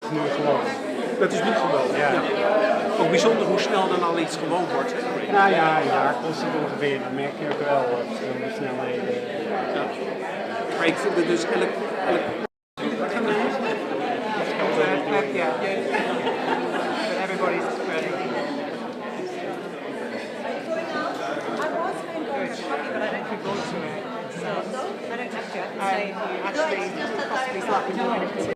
is nu gewoon. Dat is nu gewoon. Ja. Ja. Ook bijzonder hoe snel dan al iets gewoon wordt. Hè? Nou ja, een jaar kost het ongeveer. Dan merk je ook wel verschillende snelheden. Ja. Maar ik vind het dus elk Yeah. But everybody's spreading. I was going to go to coffee, but I don't think Go to it. so. I don't have to. I can say actually possibly start enjoying it too.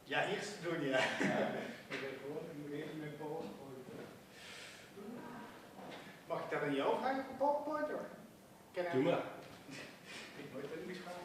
Ja, eerst doen, ja. Ik moet even mijn post. Mag ik dat aan jou vragen voor PowerPoint? Doe maar. Ik moet het niet vragen.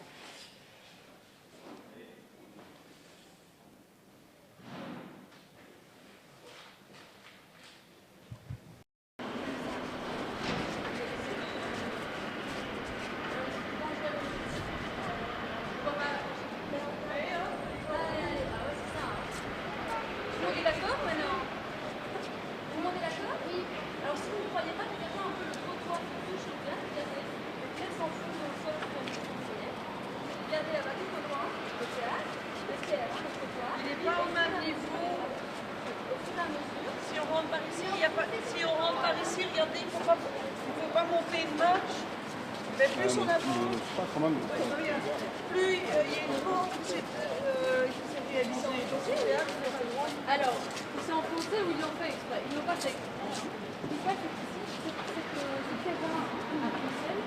Si on rentre par ici, regardez, il ne faut pas monter une marche. Mais plus on avance, plus il y a une pente qui s'est réalisée. Alors, ils sont enfoncés ou ils l'ont fait exprès? Ils l'ont pas fait exprès. Ce qui se passe, c'est que ce terrain artificiel.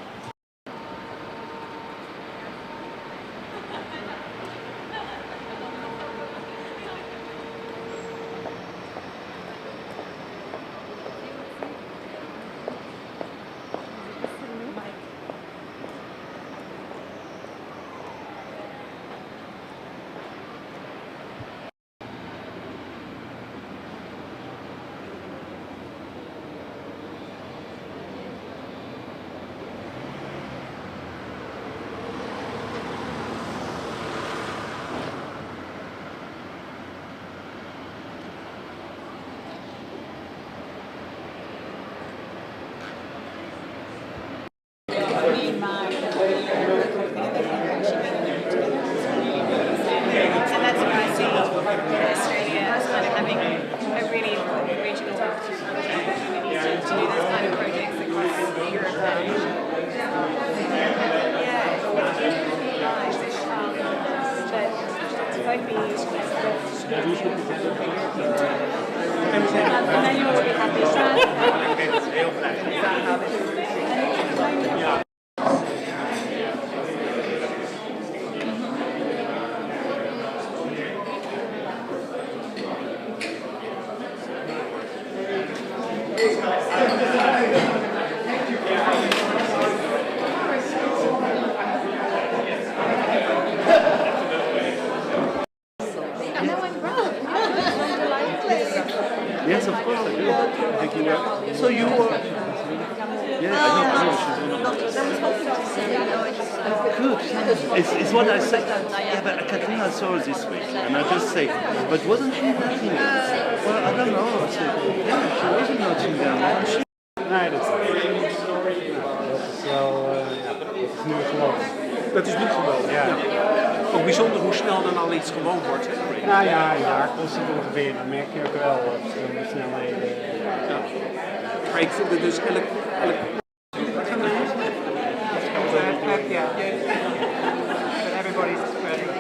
Yes, of course I do. I think you were. So you were. Yeah, I know. Good. It's what I said. Yeah, but Katrina saw her this week, and I just say, but wasn't she nothing? Well, I don't know. I said, yeah, she wasn't nothing down. Nee, dat is wel. Dat is nu gewoon. Dat is nu gewoon. Ja. Ook bijzonder hoe snel dan al iets gewoon wordt. Hè? Nou ja, een jaar kost het ongeveer. Dan merk je ook wel verschillende snelheden. Ja. Maar ik vind het dus elk Yeah. But everybody's spreading. I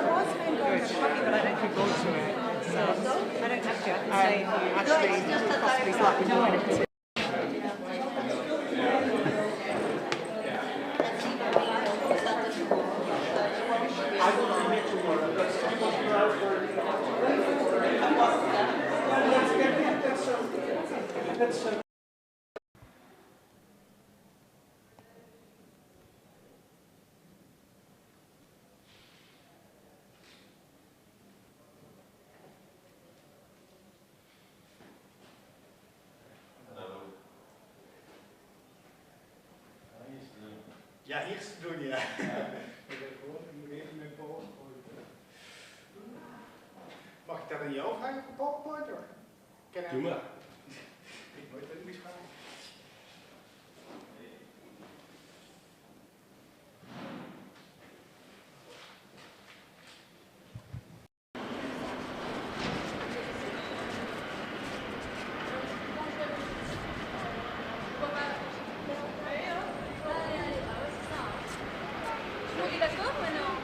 was going to go to coffee, but I don't think Go to it. so. I don't have to. I can say actually possibly start enjoying it too. Ja, eerst doen, ja. Ik moet even mijn poot gooien. Mag ik dat aan jou vragen, PowerPoint? Doe maar. Ik moet het niet vragen. D'accord maintenant?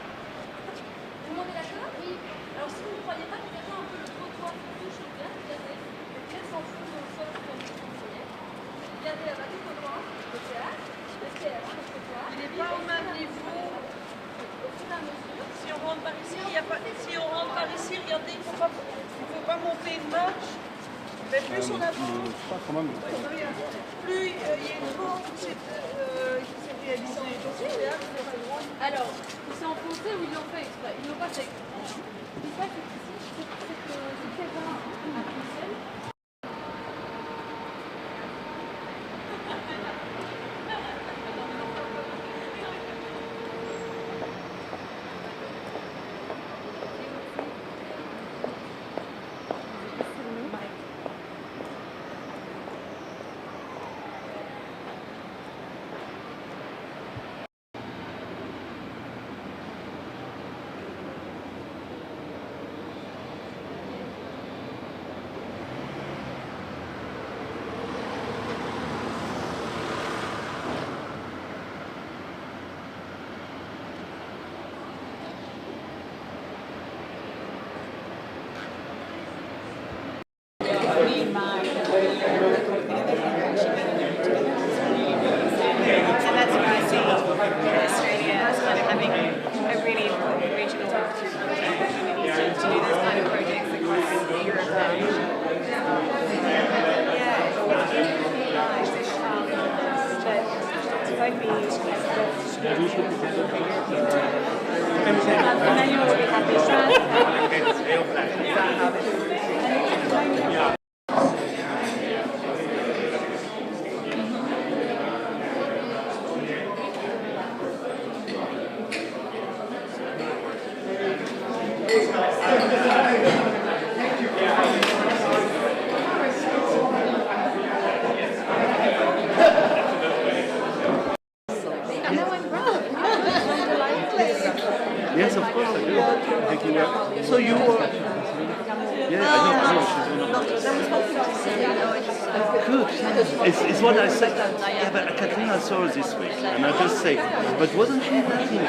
Tout le monde est d'accord? Oui. Alors si vous ne croyez pas, regardez un peu le trottoir qui touche au bien, regardez. Peut-être s'enfonce dans le sol comme vous conseillez. Regardez là-bas tout au loin, le théâtre, le trottoir. Il n'est pas au même niveau. Au fur et à mesure. Si on rentre par ici, si on rentre par ici, regardez, il ne faut pas monter une marche. Mais plus on avance, plus il y a une porte qui s'est réalisée. Alors, il s'est enfoncé ou ils l'ont fait exprès? Ils l'ont pas fait exprès. Ce qui se passe, c'est qu'ici, ce terrain à Bruxelles, And that's where I see Australia as kind of having a really important regional opportunity to do this kind of projects across Europe and Asia. Yeah, it's really nice. But both being used and then you already have this Yes, of course I do. Thank you. So you were... Yeah, I know. Good. It's what I said. Yeah, but Katrina saw her this week, and I just say, but wasn't she in Nottingham?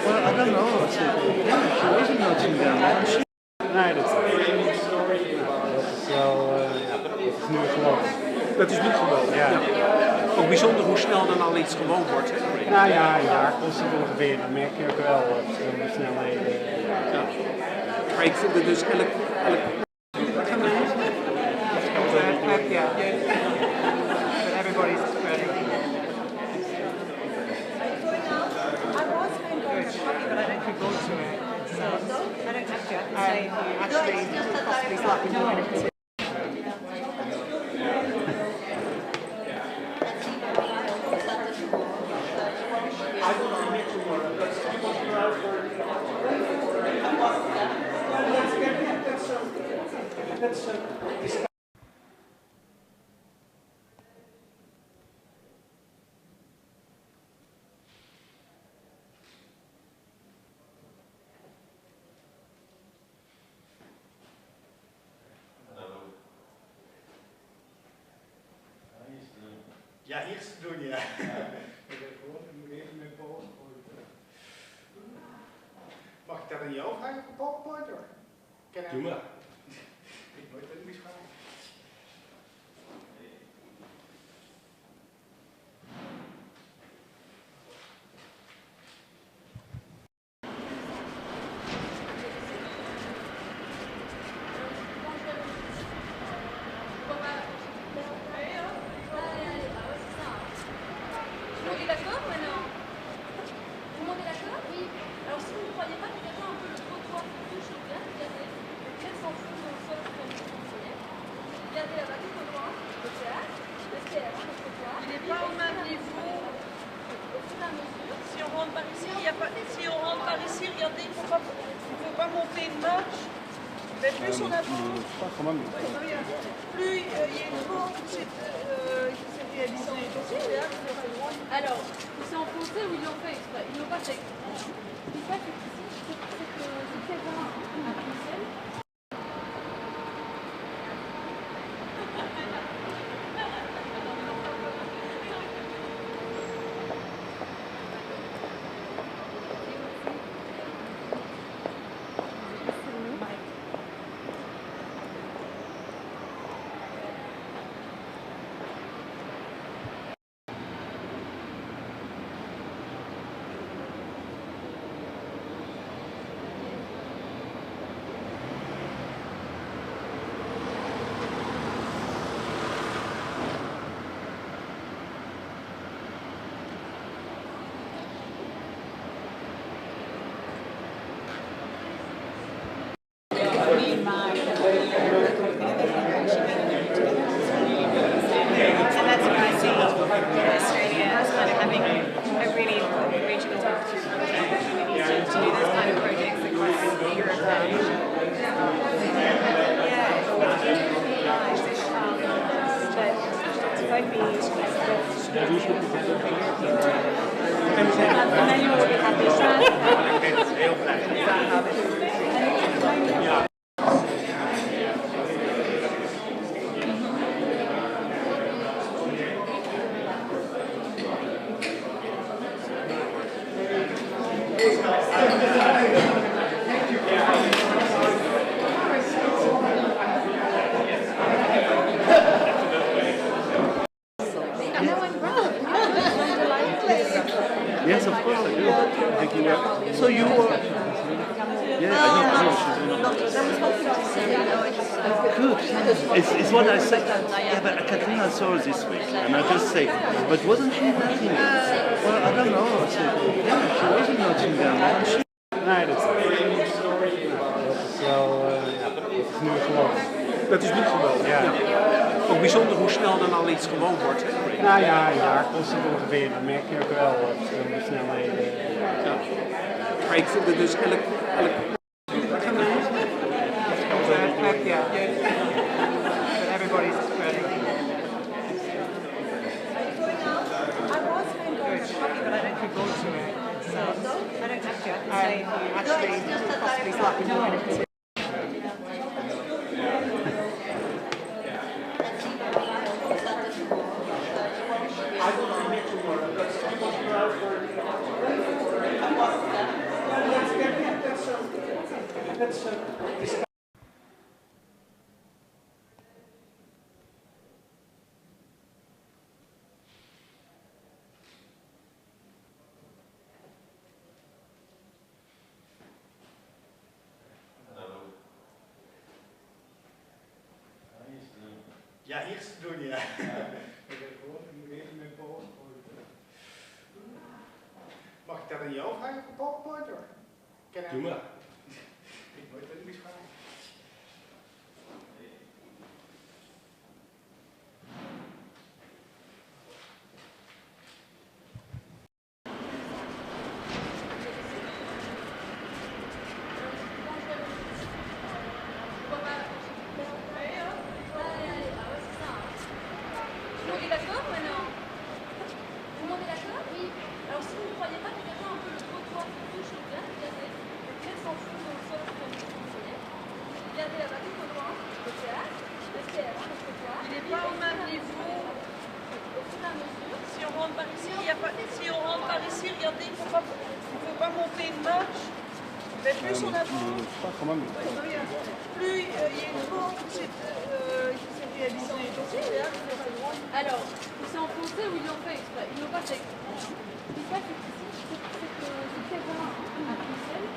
Well, I don't know. I said, yeah, she was in Nottingham. Nee, dat is wel, dat is nu gewoon. Dat is nu gewoon. Ja. Ook bijzonder hoe snel dan al iets gewoon wordt. Hè? Nou ja, een jaar kost het ongeveer. Dan merk je ook wel verschillende snelheden. Ja. Maar ik vind het dus elk Yeah. But everybody's ready. I was going to go to coffee, but I don't think go to it. So I don't have to. I can say actually possibly start with you. Ja, eerst doen, ja. Ik moet even mijn poot gooien. Mag ik dat aan jou vragen, PowerPoint? Doe maar. Ik moet het niet vragen. D'accord maintenant? Tout le monde est d'accord? Oui. Alors si vous ne croyez pas, regardez un peu le trottoir qui touche au bien, regardez. Peut-être s'enfonce pas, si on rentre par ici, regardez, il faut pas monter une marche. Mais plus on avance, plus il y a une porte qui s'est réalisée. Alors, il s'est enfoncé ou ils l'ont fait exprès? Ils l'ont pas fait exprès. Ce qui se passe, c'est qu'ici, c'est quelqu'un à Bruxelles. And that's what I see Australia as kind of having a really important regional opportunity to do those kind of projects across Europe and Asia. Yeah, it's really nice. But both being used and then you will be happy. Yes, of course I do. Thank you. So you were... Yeah, I know. Good. It's what I said. Yeah, but Katrina saw this week, and I just say, but wasn't she in Nottingham? Well, I don't know. I said, yeah, she was in Nottingham. Wasn't she? Nee, dat is wel, ja, dat is nu gewoon. Dat is niet gewoon. Ja. Ook bijzonder hoe snel dan al iets gewoon wordt. Hè? Nou ja, een jaar kost het ongeveer. Dan merk je ook wel verschillende snelheden. Ja. Maar ik vind het dus elk Yeah. But everybody's spreading. I was going to go to coffee, but I don't think go to it. So I don't have to. I can say actually possibly slightly more. Ja, eerst doen, ja. Mag ik dat aan jou vragen op PowerPoint? Doe maar. Ik moet het niet vragen. On est d'accord maintenant? Tout le monde est d'accord? Oui. Alors si vous ne croyez pas que quelqu'un un peu le trottoir touche au bien, regardez, le pied s'enfonce dans le sol comme je vous conseillais. Regardez là-bas tout au loin, le théâtre, le trottoir. Il n'est pas au même niveau. Au fur et à mesure. Si on rentre par ici, il y a pas, si on rentre par ici, regardez, il faut pas monter une marche. Mais plus on avance, plus il y a une porte qui s'est réalisée. Alors, il s'est enfoncé ou ils l'ont fait exprès? Ils l'ont pas fait exprès. Ce qui se passe, c'est qu'ici, c'est quelqu'un à Bruxelles.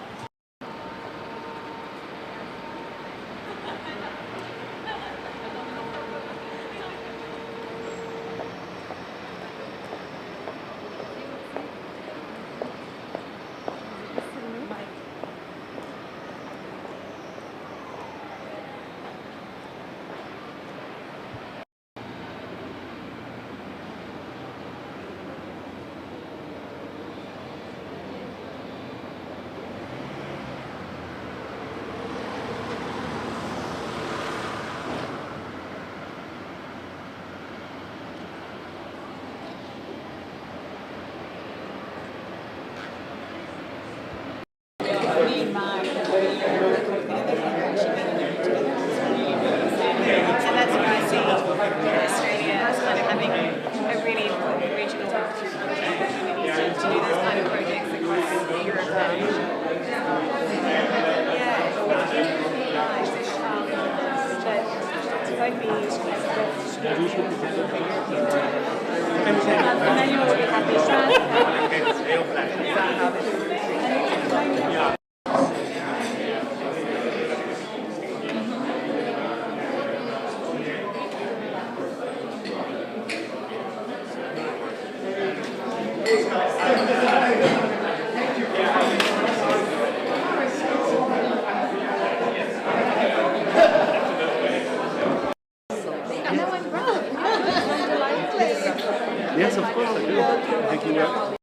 Emmanuel will be happy. Yes, of course I do. Thank you.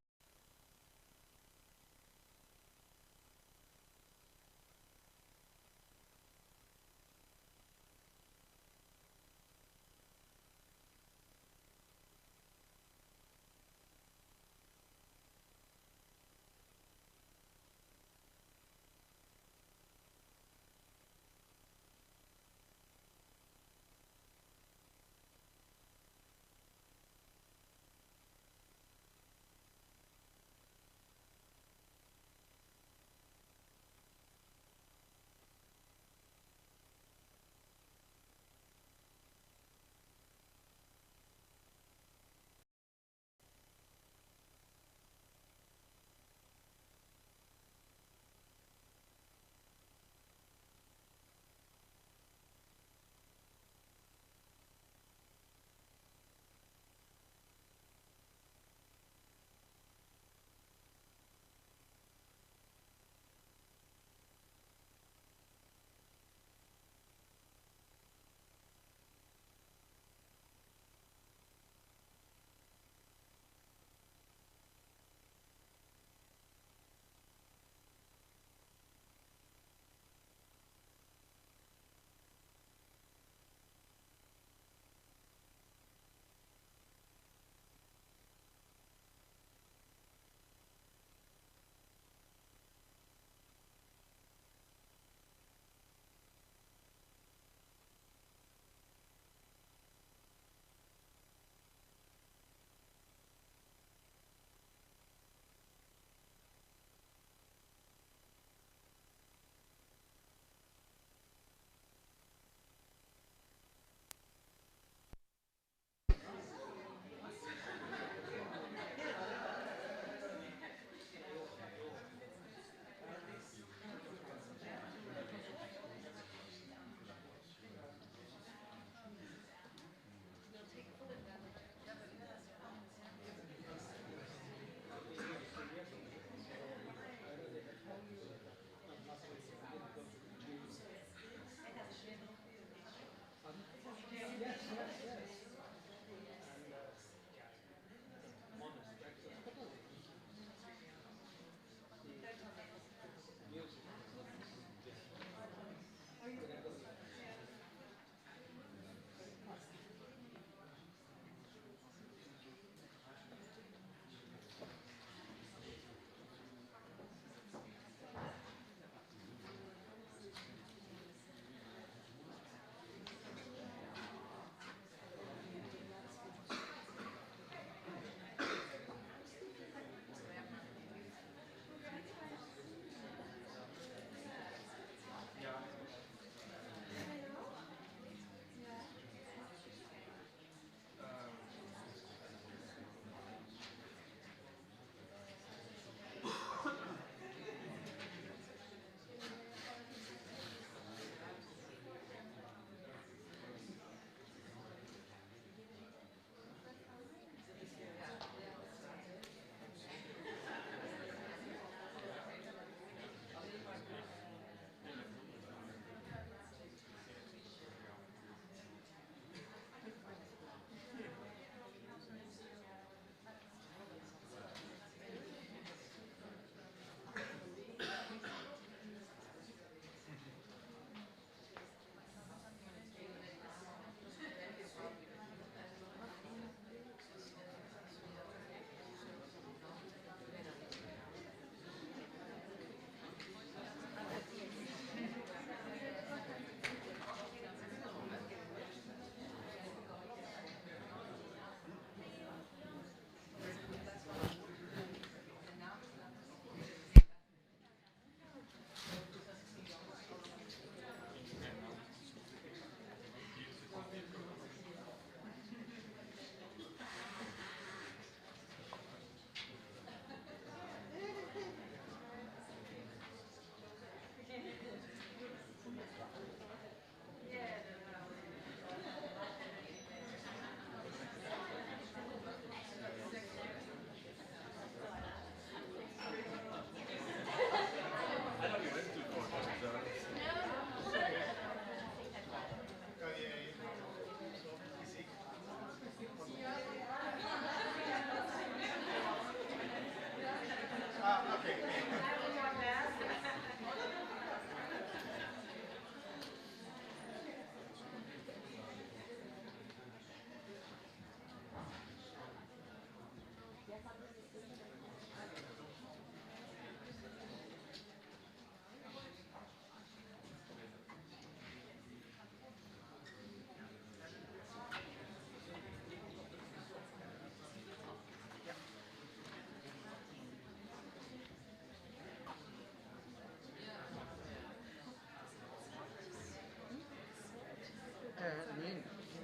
Nee,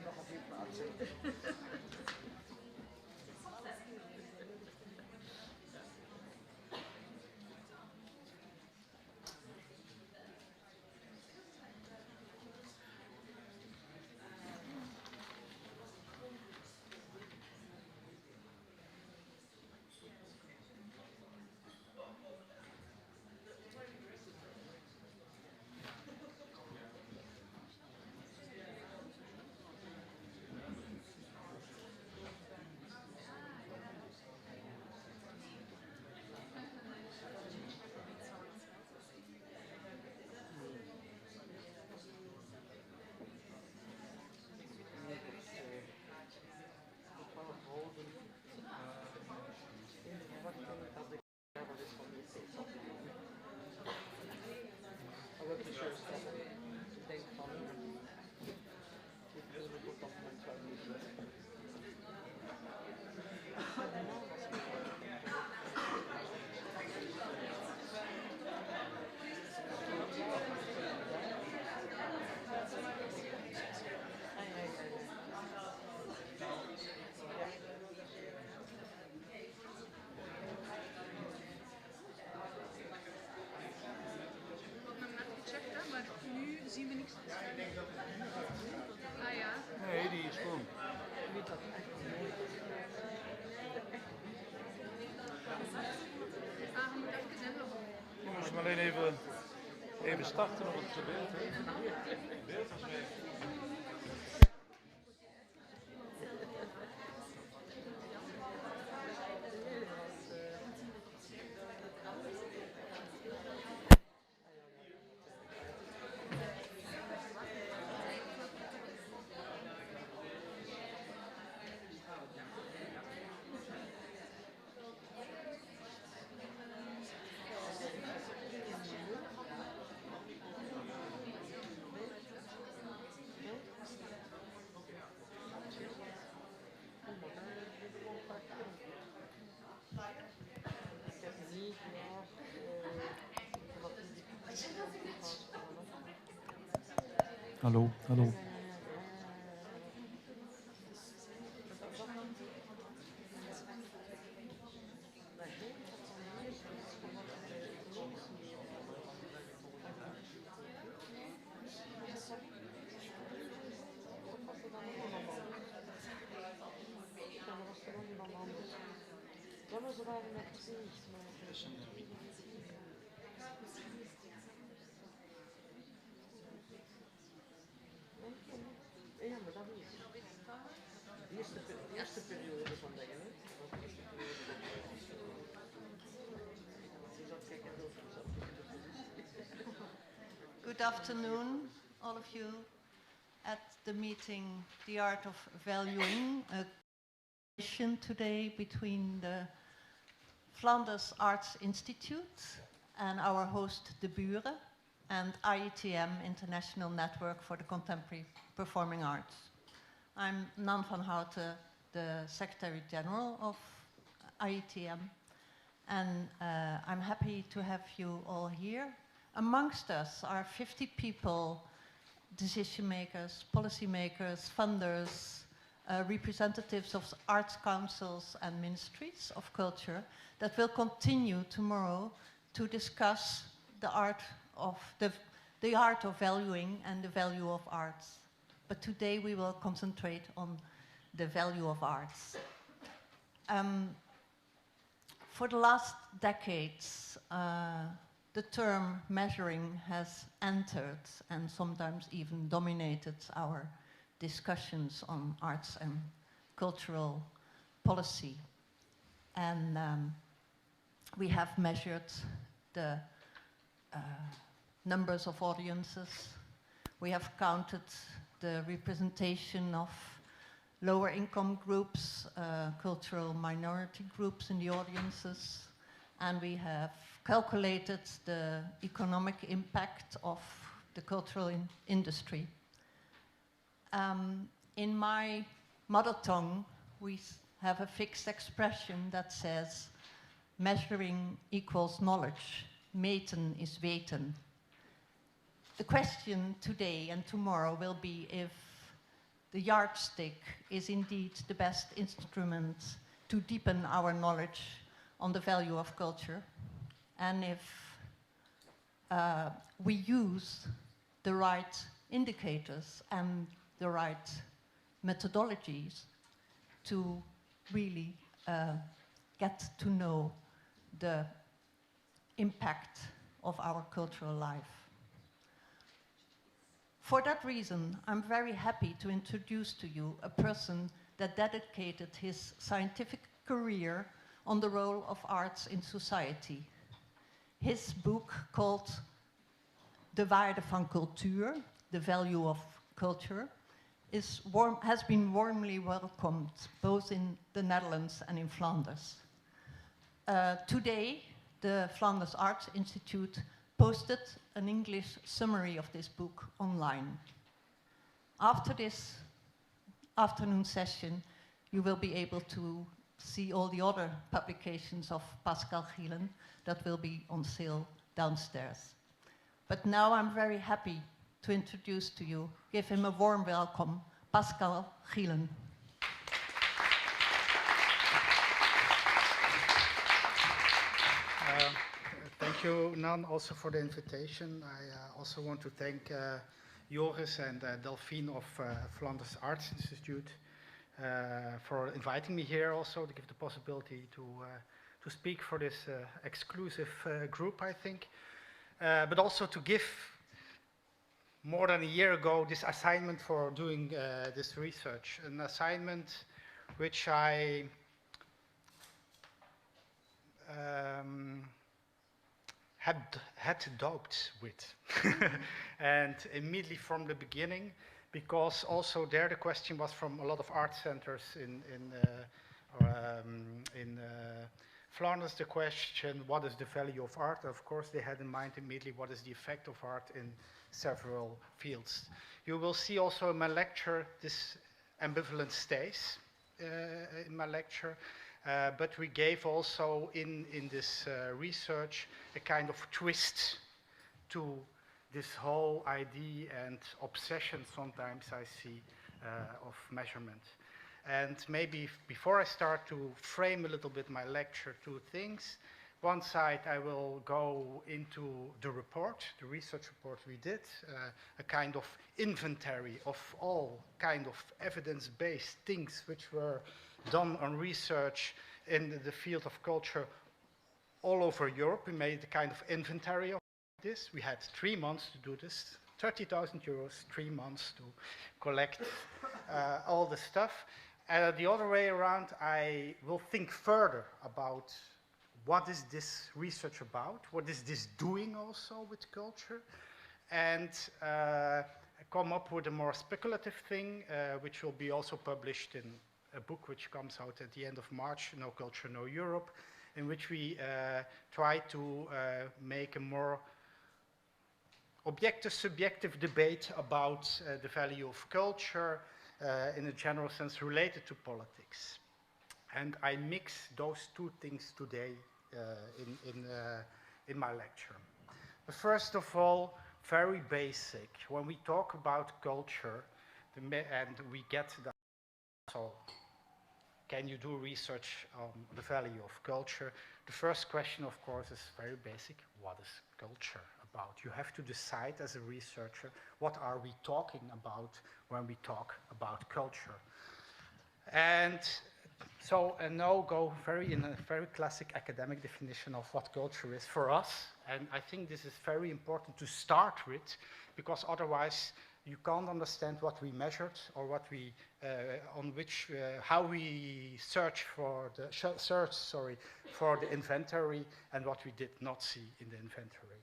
nog op die plaats. Maar nu zien we niks. Ah ja. Nee, die is groen. Ah, je moet even hebben. Je moest maar alleen even starten op het beeld. Het beeld was mee. Hallo, hallo. Ja, maar ze waren met twee. Ja, maar dat is. De eerste periode van de hè? De eerste periode. Good afternoon, all of you, at the meeting, The Art of Valuing, a collaboration today between the Flanders Arts Institute and our host, De Buren, and IETM, International Network for the Contemporary Performing Arts. I'm Nan van Houten, the Secretary General of IETM, and I'm happy to have you all here. Amongst us are 50 people, decision makers, policy makers, funders, representatives of arts councils and ministries of culture that will continue tomorrow to discuss the art of valuing and the value of arts. But today we will concentrate on the value of arts. For the last decades, the term measuring has entered and sometimes even dominated our discussions on arts and cultural policy. And We have measured the numbers of audiences. We have counted the representation of lower income groups, cultural minority groups in the audiences, and we have calculated the economic impact of the cultural industry. In my mother tongue, we have a fixed expression that says, measuring equals knowledge, meten is weten. The question today and tomorrow will be if the yardstick is indeed the best instrument to deepen our knowledge on the value of culture, and if we use the right indicators and the right methodologies to really get to know the impact of our cultural life. For that reason, I'm very happy to introduce to you a person that dedicated his scientific career on the role of arts in society. His book, called De Waarde van Cultuur, The Value of Culture, has been warmly welcomed both in the Netherlands and in Flanders. Today, the Flanders Arts Institute posted an English summary of this book online. After this afternoon session, you will be able to see all the other publications of Pascal Gielen that will be on sale downstairs. But now I'm very happy to introduce to you, give him a warm welcome, Pascal Gielen. Thank you, Nan, also for the invitation. I also want to thank Joris and Delphine of Flanders Arts Institute for inviting me here also to give the possibility to speak for this exclusive group, I think. But also to give, more than a year ago, this assignment for doing this research. An assignment which I had doubts with. And immediately from the beginning, because also there the question was from a lot of art centers in Flanders, the question, what is the value of art? Of course, they had in mind immediately what is the effect of art in several fields. You will see also in my lecture this ambivalent stays in my lecture. But we gave also in this research a kind of twist to this whole idea and obsession sometimes I see of measurement. And maybe before I start to frame a little bit my lecture, two things. One side I will go into the report, the research report we did, a kind of inventory of all kind of evidence-based things which were done on research in the field of culture all over Europe. We made a kind of inventory of this. We had 3 months to do this, 30,000 euros, 3 months to collect all the stuff. The other way around, I will think further about what is this research about, what is this doing also with culture, and come up with a more speculative thing, which will be also published in a book which comes out at the end of March, No Culture, No Europe, in which we try to make a more objective, subjective debate about the value of culture in a general sense related to politics. And I mix those two things today in my lecture. But first of all, very basic. When we talk about culture, and we get that, so can you do research on the value of culture? The first question, of course, is very basic. What is culture about? You have to decide as a researcher, what are we talking about when we talk about culture? And so, and now go in a very classic academic definition of what culture is for us. And I think this is very important to start with, because otherwise you can't understand what we measured or what we, how we search for the for the inventory and what we did not see in the inventory.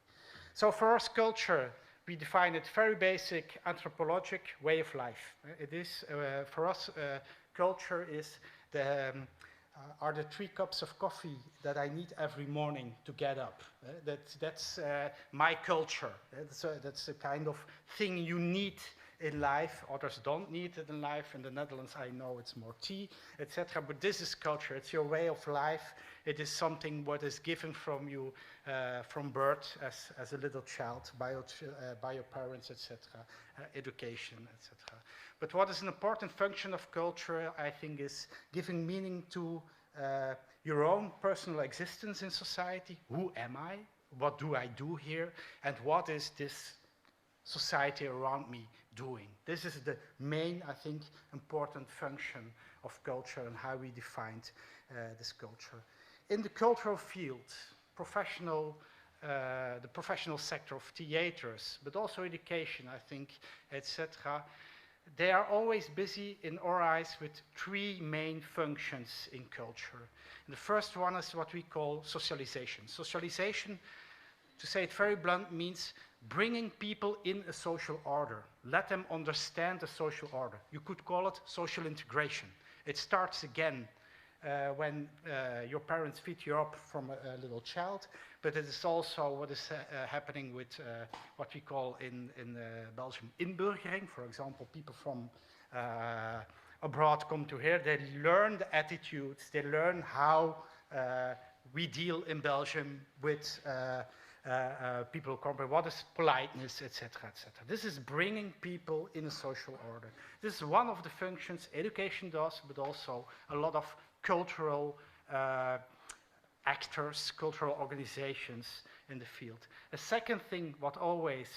So for us, culture, we define it very basic anthropologic way of life. It is for us, culture is are the 3 cups of coffee that I need every morning to get up. That's my culture. That's a kind of thing you need in life. Others don't need it in life. In the Netherlands, I know it's more tea, etc. But this is culture. It's your way of life. It is something what is given from you from birth as a little child by your parents, etc. Education, etc. But what is an important function of culture, I think, is giving meaning to your own personal existence in society. Who am I? What do I do here? And what is this society around me doing? This is the main, I think, important function of culture and how we defined this culture. In the cultural field, the professional sector of theaters, but also education, I think, etc., they are always busy in our eyes with 3 main functions in culture. And the first one is what we call socialization. Socialization, to say it very blunt, means bringing people in a social order. Let them understand the social order. You could call it social integration. It starts again when your parents feed you up from a little child, but it is also what is happening with what we call in Belgium inburgering. For example, people from abroad come to here, they learn the attitudes, they learn how we deal in Belgium with people who come, what is politeness, etc., etc. This is bringing people in a social order. This is one of the functions education does, but also a lot of cultural actors, cultural organizations in the field. A second thing, what always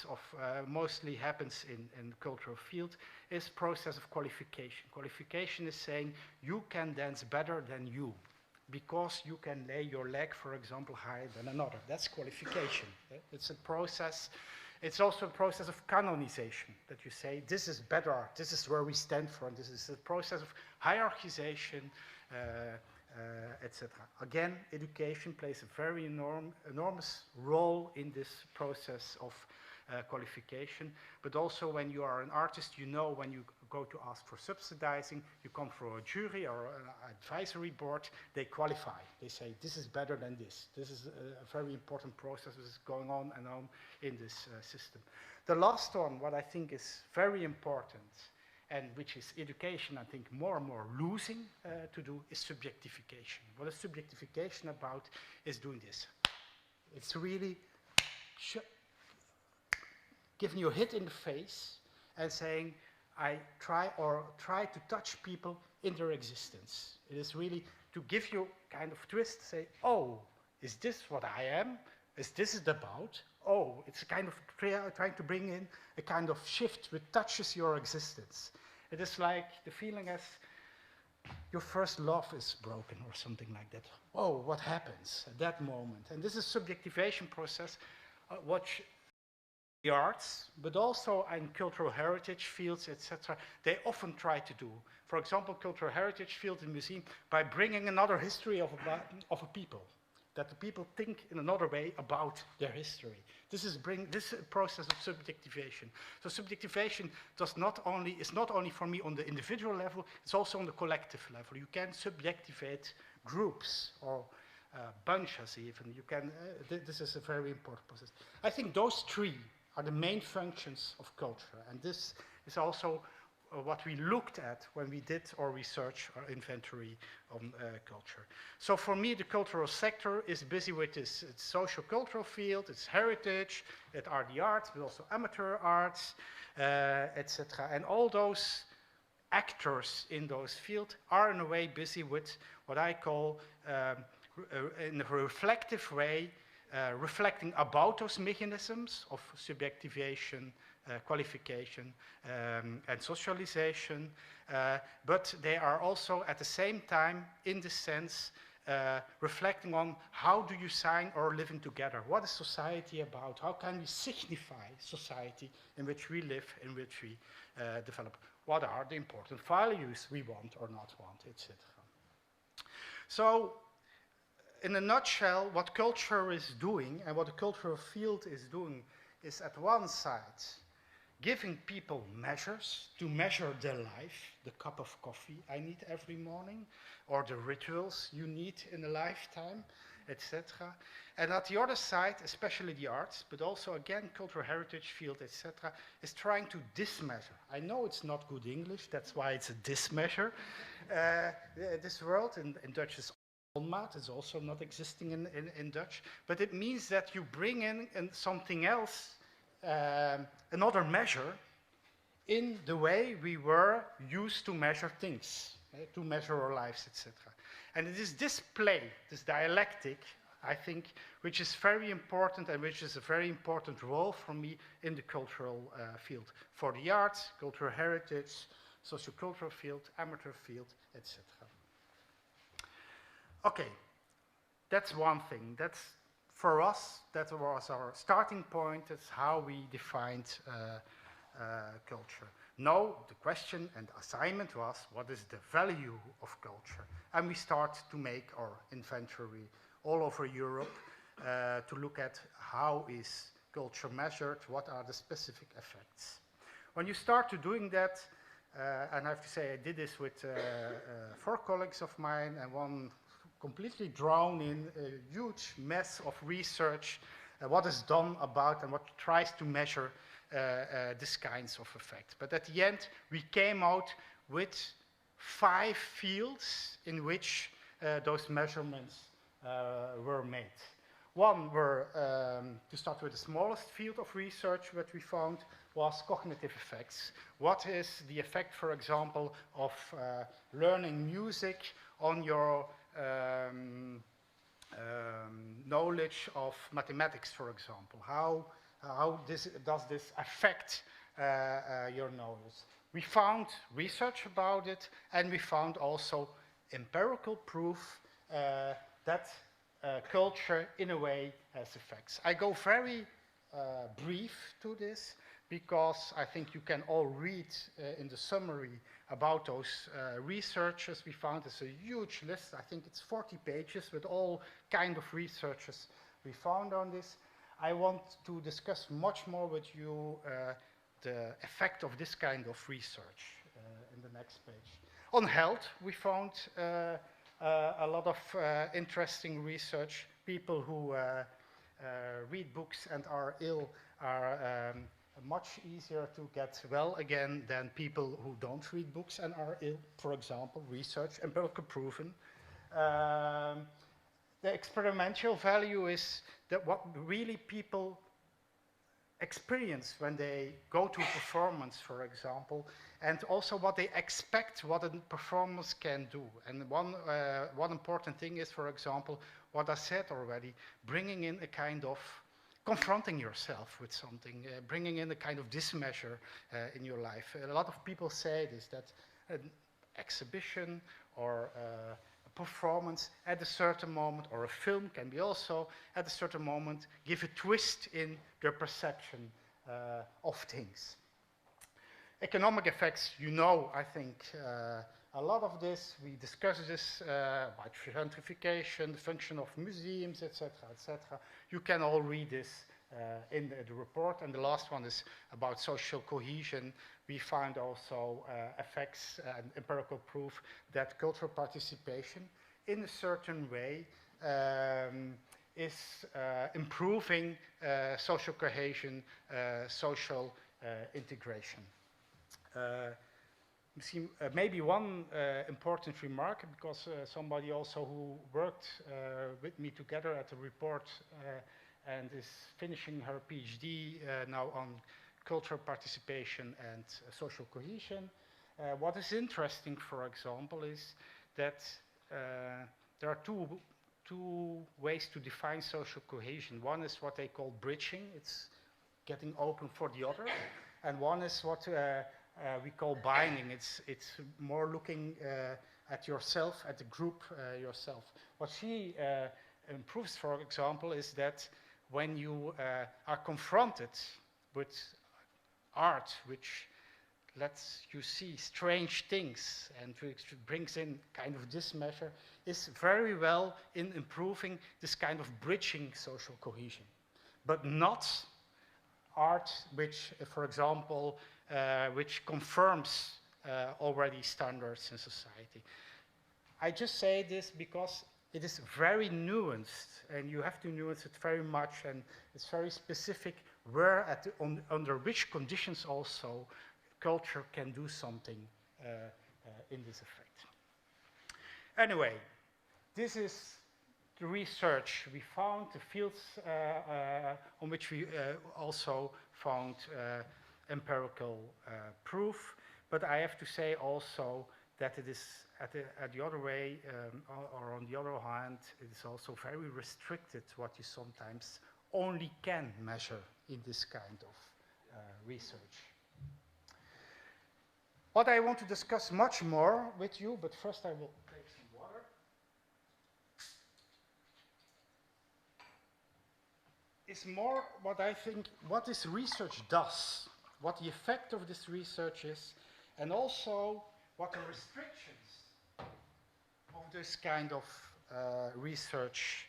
mostly happens in the cultural field, is process of qualification. Qualification is saying you can dance better than you, because you can lay your leg, for example, higher than another. That's qualification. It's a process. It's also a process of canonization, that you say, this is better, this is where we stand for, and this is a process of hierarchization, etc. Again, education plays a very enormous role in this process of qualification, but also when you are an artist, you know when you go to ask for subsidizing, you come for a jury or an advisory board, they qualify. They say, this is better than this. This is a very important process that is going on and on in this system. The last one, what I think is very important, and which is education, I think, more and more losing to do, is subjectification. What is subjectification about is doing this. It's really giving you a hit in the face and saying, I try to touch people in their existence. It is really to give you kind of twist, say, oh, is this what I am? Is this it about? Oh, it's a kind of trying to bring in a kind of shift which touches your existence. It is like the feeling as your first love is broken or something like that. Oh, what happens at that moment? And this is subjectivation process, which the arts, but also in cultural heritage fields, etc., they often try to do. For example, cultural heritage field in museum, by bringing another history of a people, that the people think in another way about their history. This is this process of subjectivation. So subjectivation is not only for me on the individual level, it's also on the collective level. You can subjectivate groups or bunches even. You can. This is a very important process. I think those 3 are the main functions of culture, and this is also what we looked at when we did our research or inventory on culture. So for me, the cultural sector is busy with this. It's social cultural field, it's heritage, it are the arts, but also amateur arts, etc. And all those actors in those fields are in a way busy with what I call, in a reflective way, reflecting about those mechanisms of subjectivation, qualification, and socialization, but they are also at the same time, in the sense, reflecting on how do you sign our living together? What is society about? How can we signify society in which we live, in which we develop? What are the important values we want or not want, etc. So, in a nutshell, what culture is doing and what the cultural field is doing is at one side giving people measures to measure their life, the cup of coffee I need every morning, or the rituals you need in a lifetime, etc. And at the other side, especially the arts, but also again cultural heritage field, etc., is trying to dismeasure. I know it's not good English, that's why it's a dismeasure. This world in Dutch is onmaat, is also not existing in Dutch, but it means that you bring in something else, another measure in the way we were used to measure things, to measure our lives, etc. And it is this play, this dialectic, I think, which is very important and which is a very important role for me in the cultural field. For the arts, cultural heritage, sociocultural field, amateur field, etc. Okay, that's one thing. That's, for us, that was our starting point. That's how we defined culture. Now, the question and assignment was, what is the value of culture? And we start to make our inventory all over Europe to look at how is culture measured, what are the specific effects. When you start to doing that, and I have to say I did this with 4 colleagues of mine, and one completely drowned in a huge mess of research, what is done about and what tries to measure these kinds of effects. But at the end, we came out with 5 fields in which those measurements were made. One were, to start with the smallest field of research that we found, was cognitive effects. What is the effect, for example, of learning music on your knowledge of mathematics, for example? How does this affect your knowledge? We found research about it, and we found also empirical proof that culture, in a way, has effects. I go very brief to this, because I think you can all read in the summary about those researches we found. It's a huge list. I think it's 40 pages with all kind of researches we found on this. I want to discuss much more with you the effect of this kind of research in the next page. On health, we found a lot of interesting research. People who read books and are ill are much easier to get well again than people who don't read books and are ill, for example, research, empirical proven. The experimental value is that what really people experience when they go to a performance, for example, and also what they expect what a performance can do. And one important thing is, for example, what I said already, bringing in a kind of confronting yourself with something, bringing in a kind of dismeasure in your life. A lot of people say this, that an exhibition or a performance at a certain moment, or a film can be also at a certain moment, give a twist in their perception of things. Economic effects, you know, I think, a lot of this. We discussed this about gentrification, the function of museums, etc., etc. You can all read this in the report. And the last one is about social cohesion. We find also effects and empirical proof that cultural participation in a certain way is improving social cohesion, social integration. Maybe one important remark, because somebody also who worked with me together at the report and is finishing her PhD now on cultural participation and social cohesion. What is interesting, for example, is that there are two ways to define social cohesion. One is what they call bridging, it's getting open for the other, and one is what we call binding. It's more looking at yourself, at the group yourself. What she improves, for example, is that when you are confronted with art which lets you see strange things and which brings in kind of this measure, is very well in improving this kind of bridging social cohesion. But not art which, for example, which confirms already standards in society. I just say this because it is very nuanced, and you have to nuance it very much, and it's very specific where, under which conditions also culture can do something in this effect. Anyway, this is the research we found, the fields on which we also found empirical proof. But I have to say also that it is at the other way, or on the other hand, it is also very restricted what you sometimes only can measure in this kind of research. What I want to discuss much more with you, but first I will take some water. Is more what I think, what this research does, what the effect of this research is, and also what the restrictions of this kind of research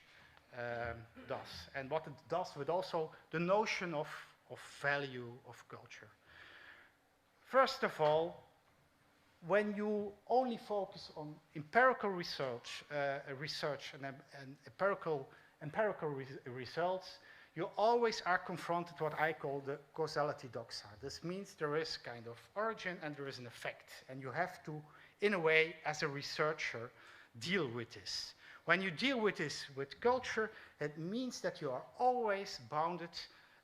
does, and what it does with also the notion of value of culture. First of all, when you only focus on empirical research, and empirical results, you always are confronted with what I call the causality doxa. This means there is kind of origin and there is an effect, and you have to, in a way, as a researcher, deal with this. When you deal with this with culture, it means that you are always bounded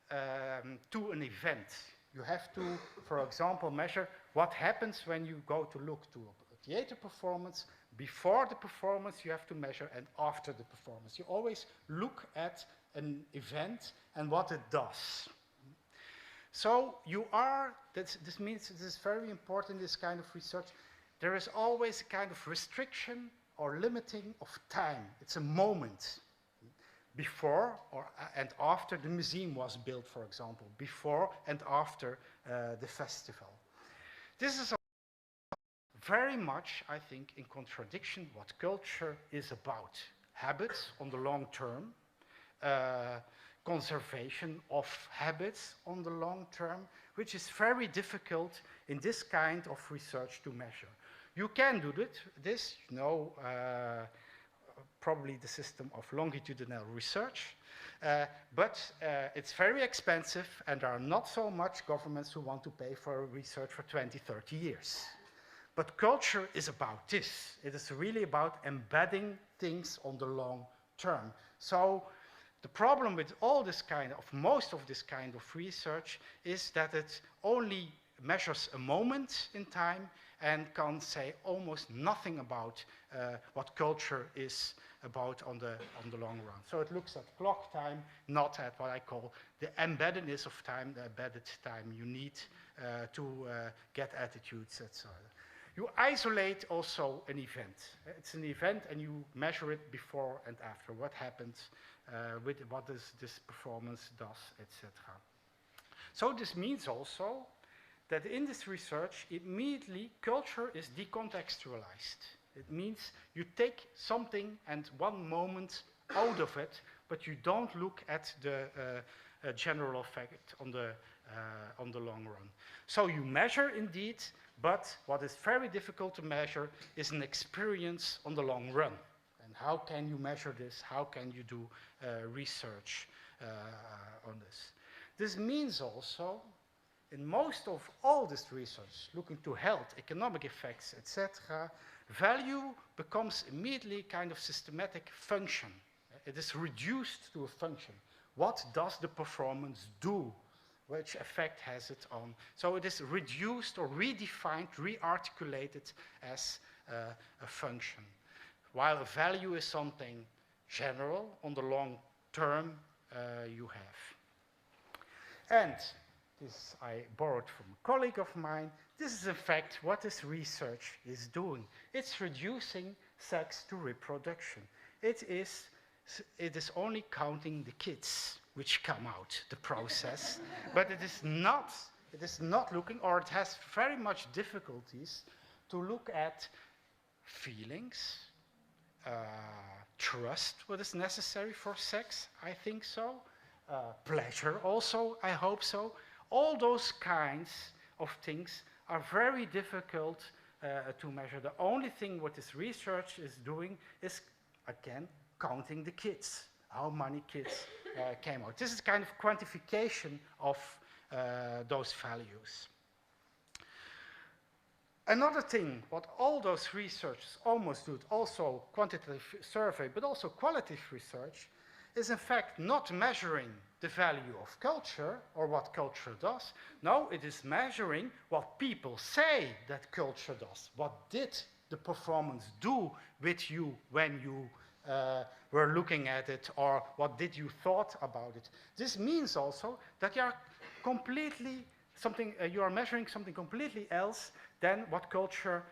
to an event. You have to, for example, measure what happens when you go to look to a theater performance. Before the performance, you have to measure, and after the performance. You always look at an event and what it does. So you are, this means this is very important, this kind of research. There is always a kind of restriction or limiting of time. It's a moment. Before and after the museum was built, for example, before and after the festival. This is very much, I think, in contradiction what culture is about. Habits on the long term, conservation of habits on the long term, which is very difficult in this kind of research to measure. You can do this, you know, probably the system of longitudinal research, but it's very expensive, and there are not so much governments who want to pay for research for 20, 30 years. But culture is about this. It is really about embedding things on the long term. So the problem with all this kind of, most of this kind of research is that it only measures a moment in time and can say almost nothing about what culture is about on the long run. So it looks at clock time, not at what I call the embeddedness of time, the embedded time you need to get attitudes, etc. You isolate also an event. It's an event and you measure it before and after. What happens with what this performance does, etc. So this means also that in this research, immediately culture is decontextualized. It means you take something and one moment out of it, but you don't look at the general effect on the long run. So you measure indeed, but what is very difficult to measure is an experience on the long run. And how can you measure this? How can you do research on this? This means also, in most of all this research, looking to health, economic effects, etc., value becomes immediately kind of systematic function. It is reduced to a function. What does the performance do? Which effect has it on? So it is reduced or redefined, re-articulated as a function. While a value is something general, on the long term you have. And this I borrowed from a colleague of mine. This is in fact what this research is doing. It's reducing sex to reproduction. It is only counting the kids which come out the process, but it is not looking, or it has very much difficulties to look at feelings, trust, what is necessary for sex, I think so, pleasure also, I hope so. All those kinds of things are very difficult to measure. The only thing what this research is doing is, again, counting the kids, how many kids came out. This is kind of quantification of those values. Another thing, what all those researchers almost do, also quantitative survey, but also qualitative research, is in fact not measuring the value of culture or what culture does. No, it is measuring what people say that culture does. What did the performance do with you when you were looking at it, or what did you thought about it? This means also that you are completely you are measuring something completely else than what culture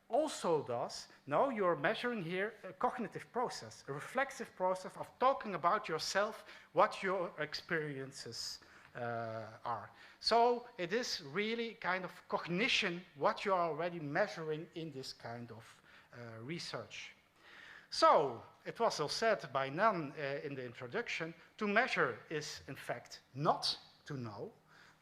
also does. No, you're measuring here a cognitive process, a reflexive process of talking about yourself, what your experiences are. So it is really kind of cognition, what you are already measuring in this kind of research. So, it was all said by Nan in the introduction, to measure is in fact not to know.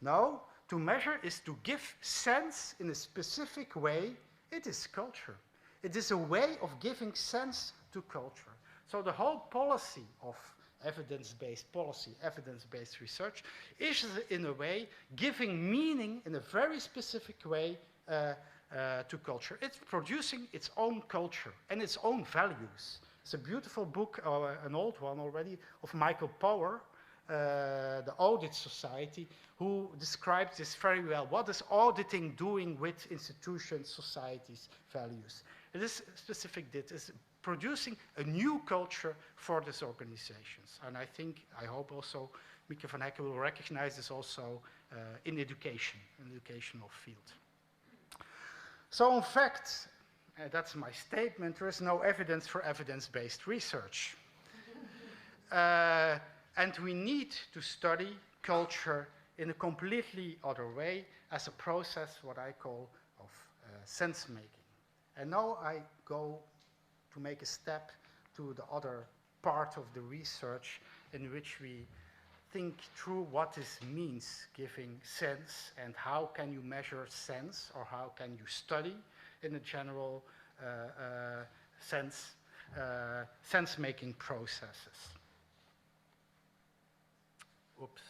No, to measure is to give sense in a specific way. It is culture. It is a way of giving sense to culture. So the whole policy of evidence-based policy, evidence-based research, is in a way giving meaning in a very specific way to culture. It's producing its own culture and its own values. It's a beautiful book, an old one already, of Michael Power, the Audit Society, who describes this very well. What is auditing doing with institutions, societies, values? It is specific, it is producing a new culture for these organizations. And I hope also Mieke van Hekken will recognize this also in education, in the educational field. So in fact, that's my statement, there is no evidence for evidence-based research. And we need to study culture in a completely other way as a process, what I call, of sense-making. And now I go to make a step to the other part of the research in which we think through what this means, giving sense, and how can you measure sense, or how can you study in a general sense, sense-making processes. Oops.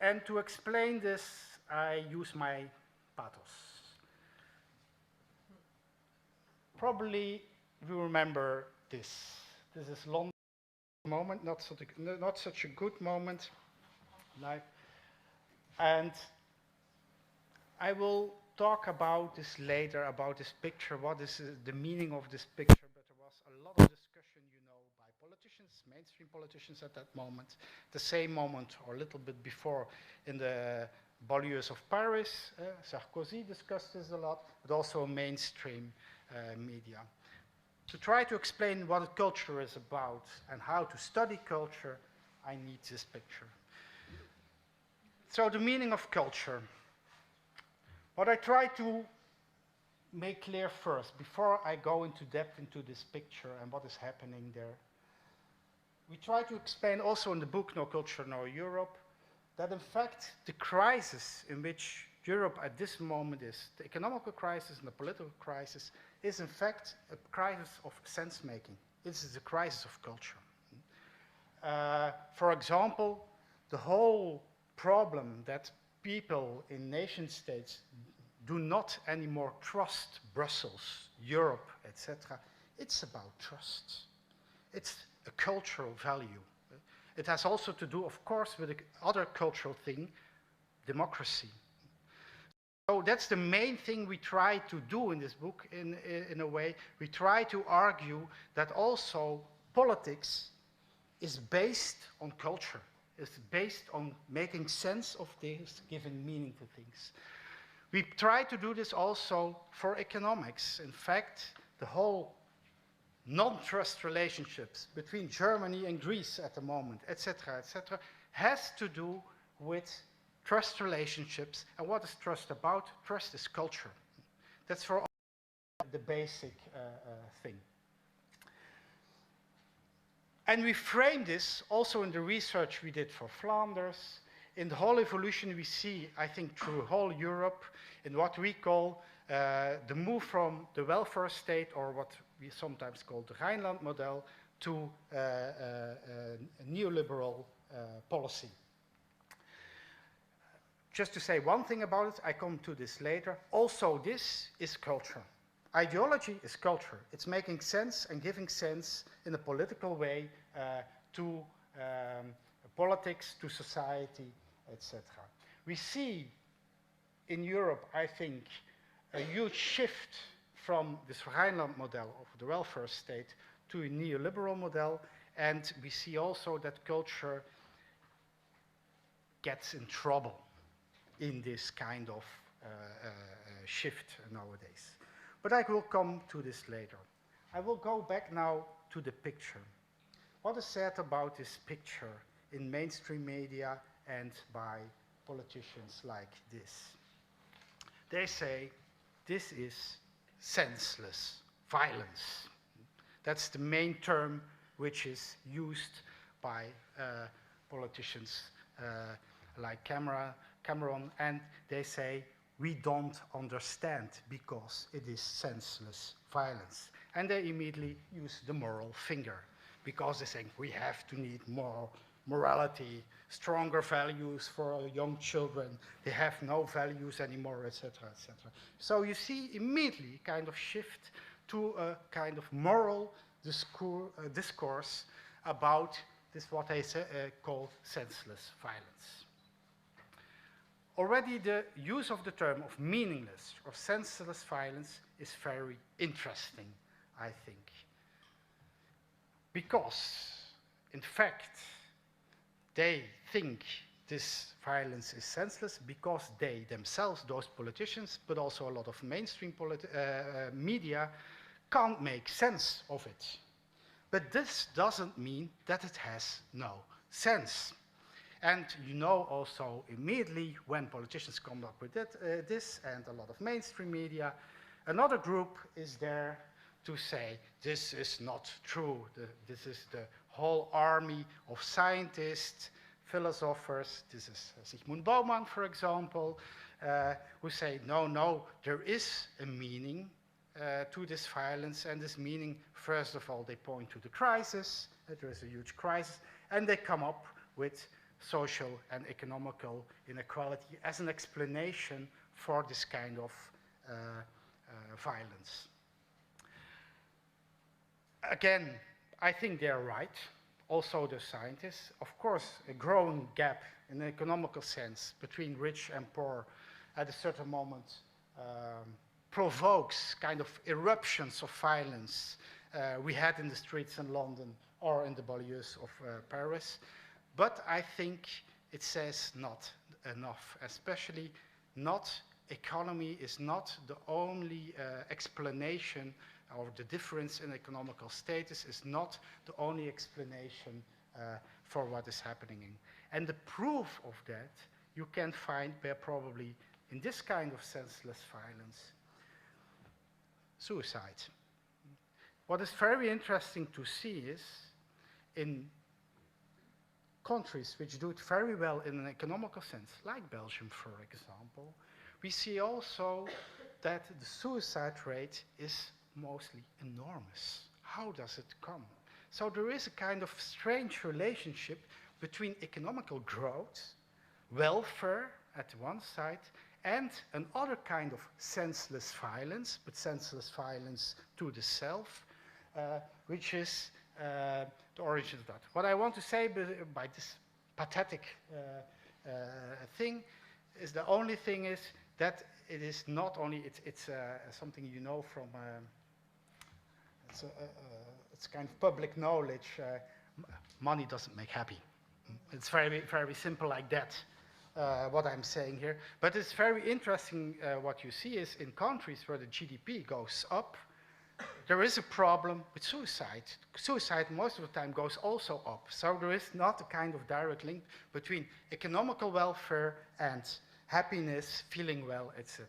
And to explain this, I use my pathos. Probably you remember this. This is London moment, not such a good moment. And I will talk about this later, about this picture, what is the meaning of this picture, but there was a lot of discussion, you know, by politicians, mainstream politicians at that moment, the same moment or a little bit before in the banlieues of Paris. Sarkozy discussed this a lot, but also mainstream media. To try to explain what culture is about and how to study culture, I need this picture. So the meaning of culture. What I try to make clear first, before I go into depth into this picture and what is happening there, we try to explain also in the book No Culture, No Europe, that in fact the crisis in which Europe at this moment is, the economical crisis and the political crisis, is in fact a crisis of sense-making. This is a crisis of culture. For example, the whole problem that people in nation-states do not anymore trust Brussels, Europe, etc. It's about trust. It's a cultural value. It has also to do, of course, with the other cultural thing, democracy. So that's the main thing we try to do in this book, in a way. We try to argue that also politics is based on culture. is based on making sense of things, giving meaning to things. We try to do this also for economics. In fact, the whole non-trust relationships between Germany and Greece at the moment, etc., has to do with trust relationships. And what is trust about? Trust is culture. That's for all the basic thing. And we frame this also in the research we did for Flanders. In the whole evolution we see, I think, through whole Europe, in what we call the move from the welfare state, or what we sometimes call the Rhineland model, to a neoliberal policy. Just to say one thing about it, I come to this later. Also, this is culture. Ideology is culture. It's making sense and giving sense in a political way to politics, to society, etc. We see in Europe, I think, a huge shift from this Rhineland model of the welfare state to a neoliberal model, and we see also that culture gets in trouble in this kind of shift nowadays. But I will come to this later. I will go back now to the picture. What is said about this picture in mainstream media and by politicians like this? They say this is senseless violence. That's the main term which is used by politicians like Cameron, and they say, we don't understand because it is senseless violence. And they immediately use the moral finger because they think we have to need more morality, stronger values for young children. They have no values anymore, etc., etc. So you see immediately kind of shift to a kind of moral discourse about this, what they call senseless violence. Already the use of the term of meaningless or senseless violence is very interesting, I think. Because, in fact, they think this violence is senseless because they themselves, those politicians, but also a lot of mainstream media, can't make sense of it. But this doesn't mean that it has no sense. And you know also immediately when politicians come up with this and a lot of mainstream media, another group is there to say this is not true. This is the whole army of scientists, philosophers. This is Zygmunt Bauman, for example, who say, no, there is a meaning to this violence, and this meaning, first of all, they point to the crisis, that there is a huge crisis, and they come up with social and economical inequality as an explanation for this kind of violence. Again, I think they're right, also the scientists. Of course, a growing gap in an economical sense between rich and poor at a certain moment provokes kind of eruptions of violence we had in the streets in London or in the banlieues of Paris. But I think it says not enough, especially not economy is not the only explanation, or the difference in economical status is not the only explanation for what is happening. And the proof of that you can find where probably in this kind of senseless violence, suicide. What is very interesting to see is in countries which do it very well in an economical sense, like Belgium, for example, we see also that the suicide rate is mostly enormous. How does it come? So there is a kind of strange relationship between economical growth, welfare at one side, and another kind of senseless violence, but senseless violence to the self, which is the origin of that. What I want to say by this pathetic thing is the only thing is that it is not only, it's something you know from, it's kind of public knowledge, money doesn't make happy. It's very, very simple like that, what I'm saying here. But it's very interesting what you see is in countries where the GDP goes up, there is a problem with suicide. Suicide most of the time goes also up. So there is not a kind of direct link between economical welfare and happiness, feeling well, etc.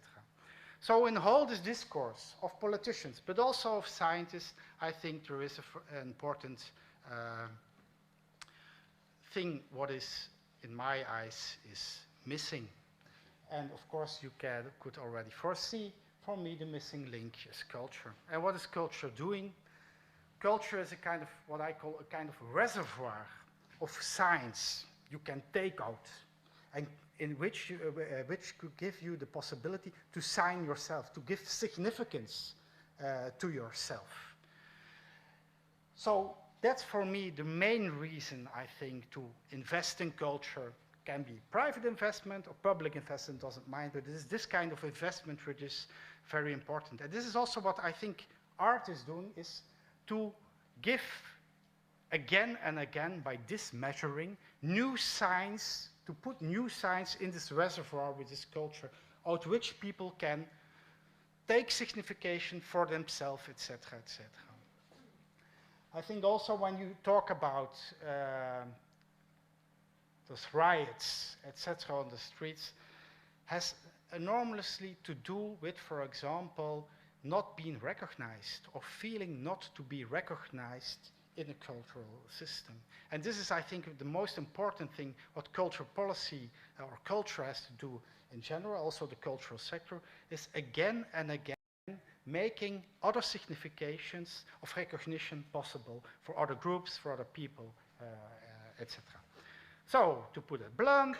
So in all this discourse of politicians, but also of scientists, I think there is an important thing what is, in my eyes, is missing. And of course, you could already foresee, for me, the missing link is culture. And what is culture doing? Culture is a kind of, what I call a kind of reservoir of science you can take out, and in which could give you the possibility to sign yourself, to give significance to yourself. So that's for me the main reason, I think, to invest in culture. Can be private investment or public investment, doesn't mind, but it is this kind of investment which is very important. And this is also what I think art is doing, is to give again and again, by this measuring, new science, to put new science in this reservoir with this culture, out which people can take signification for themselves, etc., etc. I think also when you talk about those riots, etc., on the streets, has enormously to do with, for example, not being recognized or feeling not to be recognized in a cultural system. And this is, I think, the most important thing what cultural policy or culture has to do in general, also the cultural sector, is again and again making other significations of recognition possible for other groups, for other people, etc. So, to put it blunt,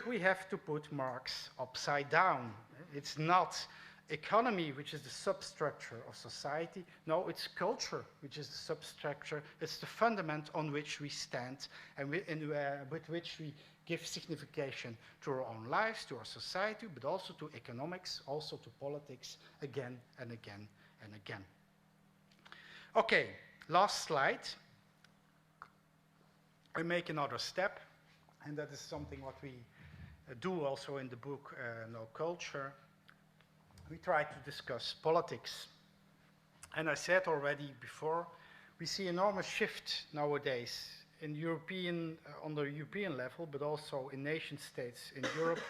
we have to put Marx upside down. It's not economy which is the substructure of society. No, it's culture which is the substructure. It's the fundament on which we stand and with which we give signification to our own lives, to our society, but also to economics, also to politics, again and again and again. Okay, last slide. We make another step, and that is something what we do also in the book No Culture. We try to discuss politics. And I said already before, we see enormous shift nowadays in European, on the European level, but also in nation states in Europe,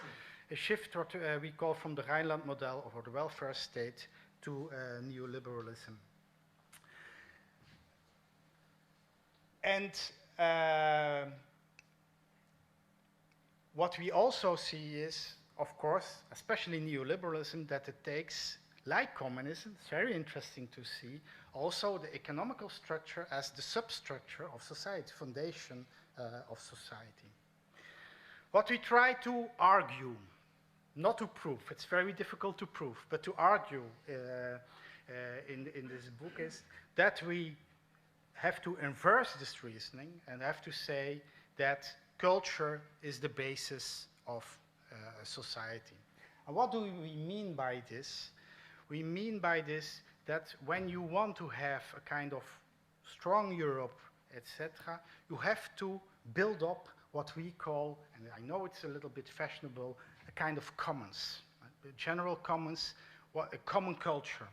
a shift what we call from the Rhineland model or the welfare state to neoliberalism. And what we also see is, of course, especially neoliberalism, that it takes, like communism, it's very interesting to see, also the economical structure as the substructure of society, foundation of society. What we try to argue, not to prove, it's very difficult to prove, but to argue in this book is that we have to inverse this reasoning and have to say that culture is the basis of society. And what do we mean by this? We mean by this that when you want to have a kind of strong Europe, etc., you have to build up what we call, and I know it's a little bit fashionable, a kind of commons, general commons, a common culture.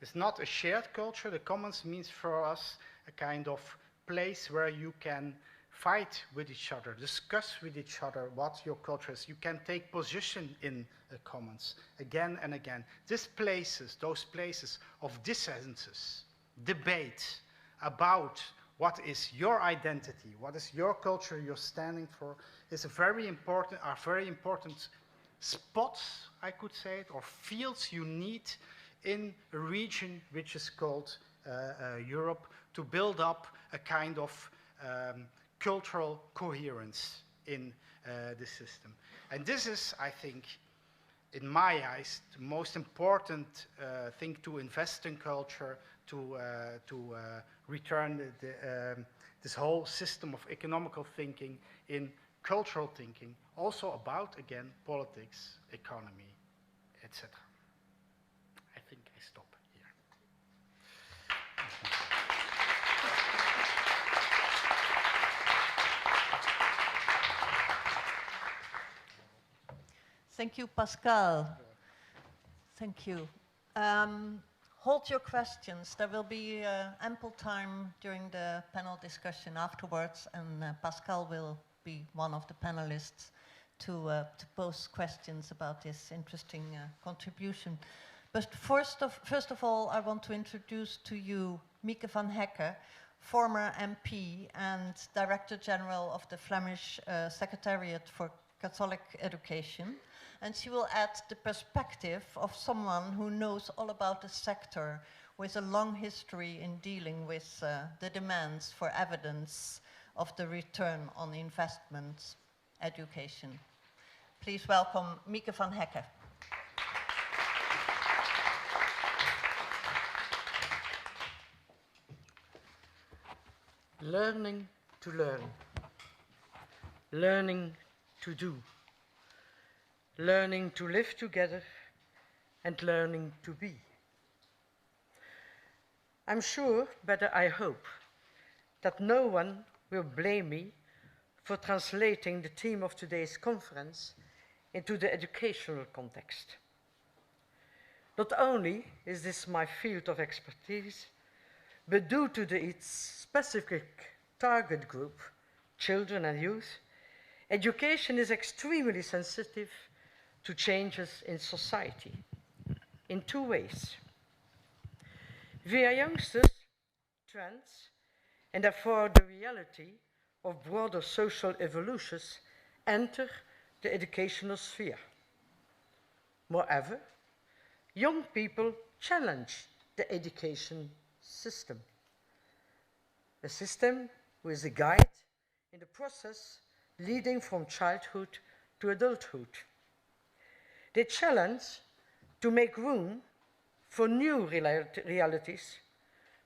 It's not a shared culture. The commons means for us a kind of place where you can fight with each other, discuss with each other what your culture is. You can take position in the commons again and again. These places, those places of dissensus, debate about what is your identity, what is your culture you're standing for, is are very important spots, I could say it, or fields you need in a region which is called Europe to build up a kind of cultural coherence in the system. And this is, I think, in my eyes, the most important thing to invest in culture, to return this whole system of economical thinking in cultural thinking, also about, again, politics, economy, etc. I think I stop here. Thank you, Pascal. Thank you. Hold your questions. There will be ample time during the panel discussion afterwards, and Pascal will be one of the panelists to pose questions about this interesting contribution. But first of all, I want to introduce to you Mieke van Hekke, former MP and Director General of the Flemish Secretariat for Catholic Education. And she will add the perspective of someone who knows all about the sector with a long history in dealing with the demands for evidence of the return on investment education. Please welcome Mieke van Hekke. Learning to learn. Learning to do. Learning to live together and learning to be. I'm sure, but I hope, that no one will blame me for translating the theme of today's conference into the educational context. Not only is this my field of expertise, but due to its specific target group, children and youth, education is extremely sensitive to changes in society in two ways. Via youngsters, trends, and therefore the reality of broader social evolutions enter the educational sphere. Moreover, young people challenge the education system. A system who is a guide in the process leading from childhood to adulthood. They challenge to make room for new realities,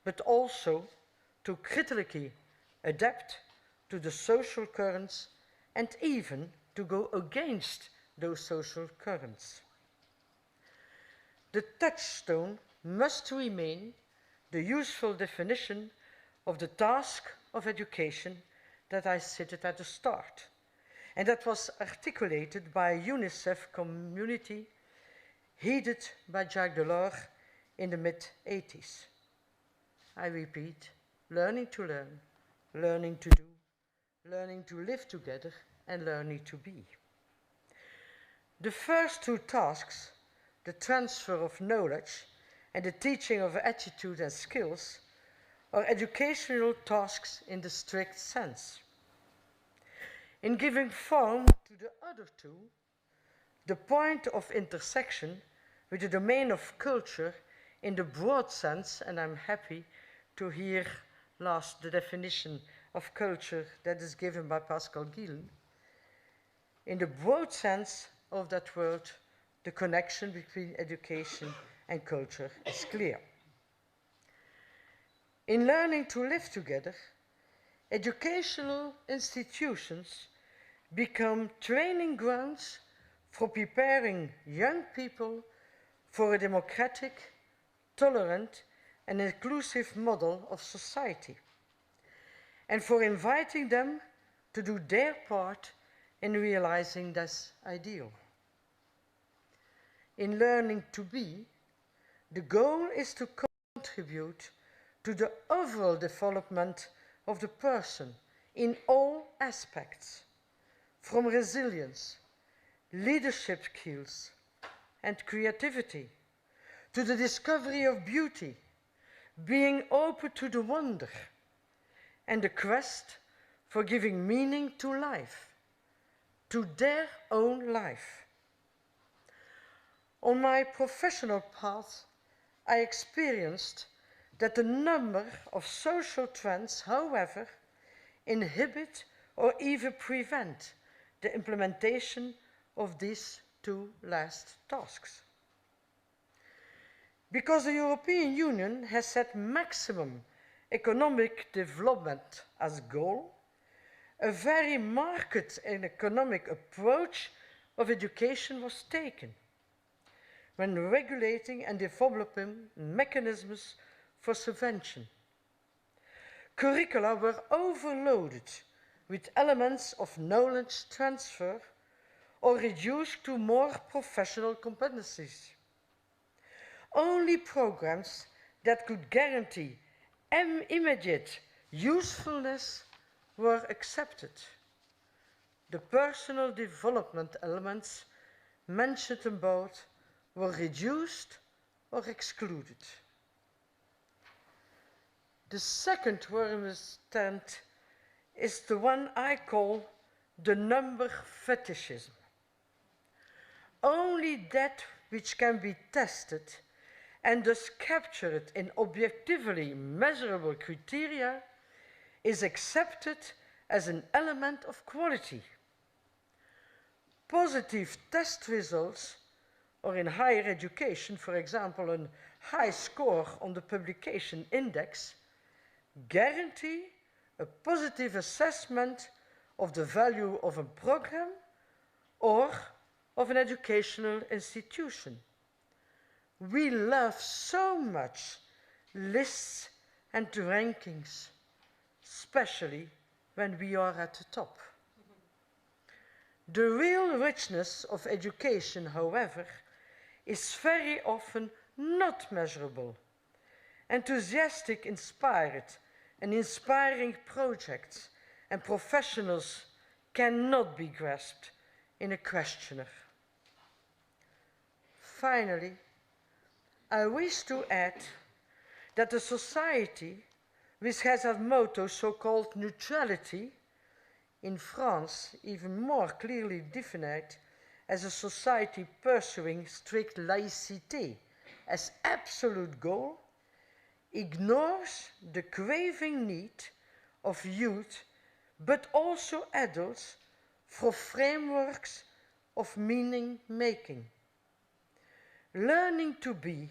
but also to critically adapt to the social currents and even to go against those social currents. The touchstone must remain the useful definition of the task of education that I cited at the start, and that was articulated by a UNICEF community headed by Jacques Delors in the mid-80s. I repeat, learning to learn, learning to do, learning to live together, and learning to be. The first two tasks, the transfer of knowledge and the teaching of attitude and skills, are educational tasks in the strict sense. In giving form to the other two, the point of intersection with the domain of culture in the broad sense, and I'm happy to hear last the definition of culture that is given by Pascal Gielen. In the broad sense of that word, the connection between education and culture is clear. In learning to live together, educational institutions become training grounds for preparing young people for a democratic, tolerant, and inclusive model of society, and for inviting them to do their part in realizing this ideal. In learning to be, the goal is to contribute to the overall development of the person in all aspects, from resilience, leadership skills, and creativity, to the discovery of beauty, being open to the wonder, and the quest for giving meaning to life, to their own life. On my professional path, I experienced that a number of social trends, however, inhibit or even prevent the implementation of these two last tasks. Because the European Union has set maximum economic development as goal, a very market and economic approach of education was taken when regulating and developing mechanisms for subvention. Curricula were overloaded with elements of knowledge transfer, or reduced to more professional competencies. Only programs that could guarantee immediate usefulness were accepted. The personal development elements mentioned above were reduced or excluded. The second worm's tent is the one I call the number fetishism. Only that which can be tested and thus captured in objectively measurable criteria is accepted as an element of quality. Positive test results, or in higher education, for example, a high score on the publication index, guarantee a positive assessment of the value of a program or of an educational institution. We love so much lists and rankings, especially when we are at the top. The real richness of education, however, is very often not measurable. Enthusiastic, inspired, and inspiring projects and professionals cannot be grasped in a questionnaire. Finally, I wish to add that a society which has a motto so-called neutrality, in France even more clearly defined as a society pursuing strict laïcité as absolute goal, ignores the craving need of youth, but also adults, for frameworks of meaning-making. Learning to be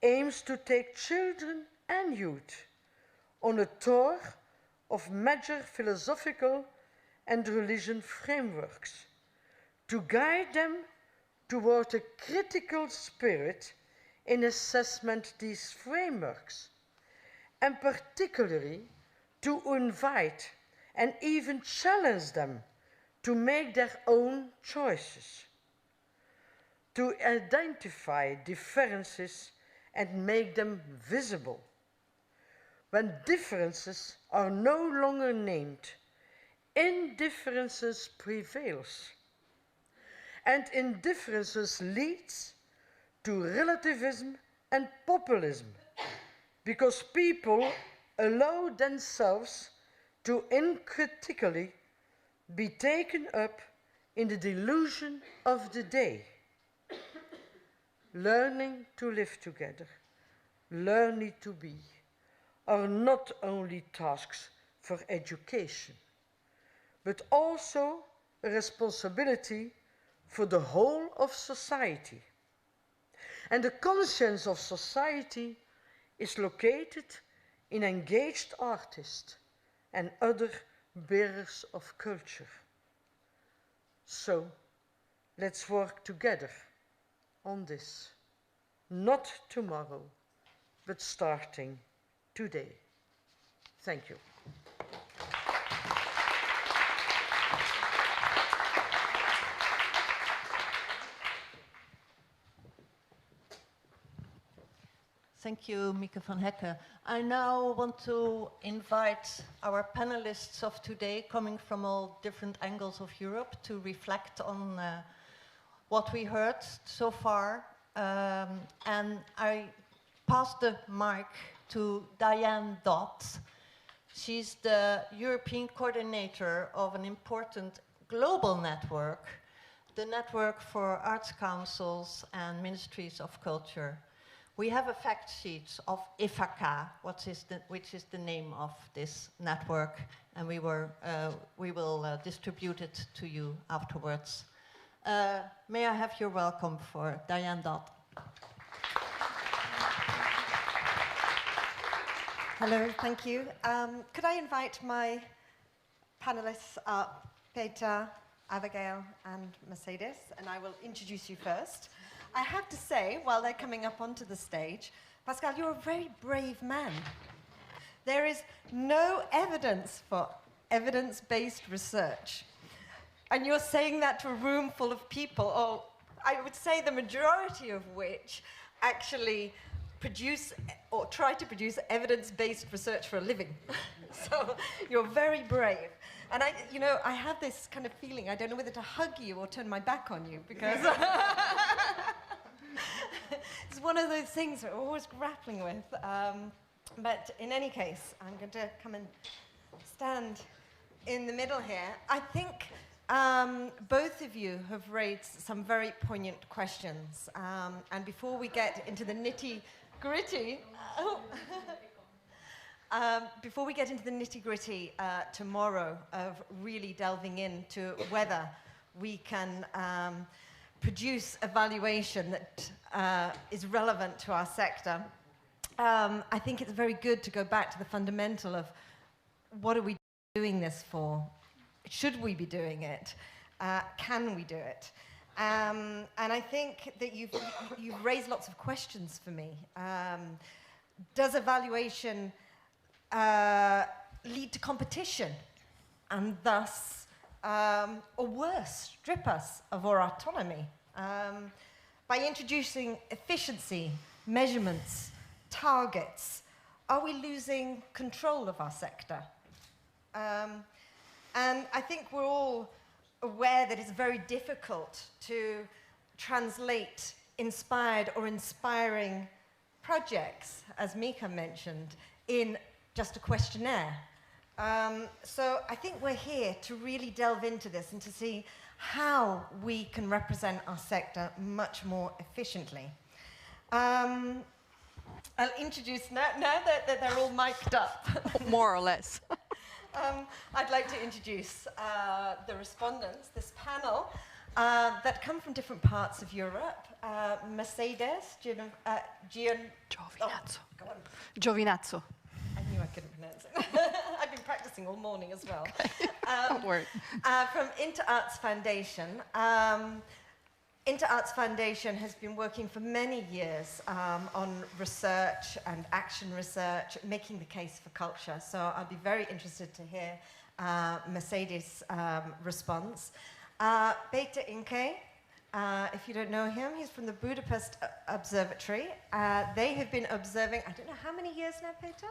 aims to take children and youth on a tour of major philosophical and religion frameworks, to guide them toward a critical spirit in assessment these frameworks, and particularly to invite and even challenge them to make their own choices, to identify differences and make them visible. When differences are no longer named, indifferences prevails. And indifferences leads to relativism and populism, because people allow themselves to uncritically be taken up in the delusion of the day. Learning to live together, learning to be, are not only tasks for education, but also a responsibility for the whole of society. And the conscience of society is located in engaged artists and other bearers of culture. So, let's work together on this, not tomorrow, but starting today. Thank you. Thank you, Mieke van Hekke. I now want to invite our panelists of today, coming from all different angles of Europe, to reflect on what we heard so far. And I pass the mic to Diane Dodd. She's the European coordinator of an important global network, the Network for Arts Councils and Ministries of Culture. We have a fact sheet of IFACA, which is the name of this network, and we will distribute it to you afterwards. May I have your welcome for Diane Dodd? Hello, thank you. Could I invite my panelists up, Peter, Abigail, and Mercedes, and I will introduce you first. I have to say, while they're coming up onto the stage, Pascal, you're a very brave man. There is no evidence for evidence-based research. And you're saying that to a room full of people, or I would say the majority of which actually produce or try to produce evidence-based research for a living. So you're very brave. And I have this kind of feeling, I don't know whether to hug you or turn my back on you, because it's one of those things we're always grappling with. But in any case, I'm going to come and stand in the middle here. I think both of you have raised some very poignant questions. And before we get into the nitty-gritty, before we get into the nitty-gritty tomorrow of really delving into whether we can produce evaluation that is relevant to our sector, I think it's very good to go back to the fundamental of what are we doing this for? Should we be doing it? Can we do it? And I think that you've raised lots of questions for me. Does evaluation lead to competition and thus, or worse, strip us of our autonomy? By introducing efficiency, measurements, targets, are we losing control of our sector? And I think we're all aware that it's very difficult to translate inspired or inspiring projects, as Mika mentioned, in just a questionnaire. So I think we're here to really delve into this and to see how we can represent our sector much more efficiently. I'll introduce, now that they're all mic'd up. More or less. I'd like to introduce the respondents, this panel, that come from different parts of Europe. Mercedes, Giovinazzo. I knew I couldn't pronounce it. I've been practicing all morning as well. Don't worry. From InterArts Foundation. InterArts Foundation has been working for many years on research and action research, making the case for culture. So I'll be very interested to hear Mercedes' response. Peter Inke, if you don't know him, he's from the Budapest Observatory. They have been observing, I don't know how many years now, Peter?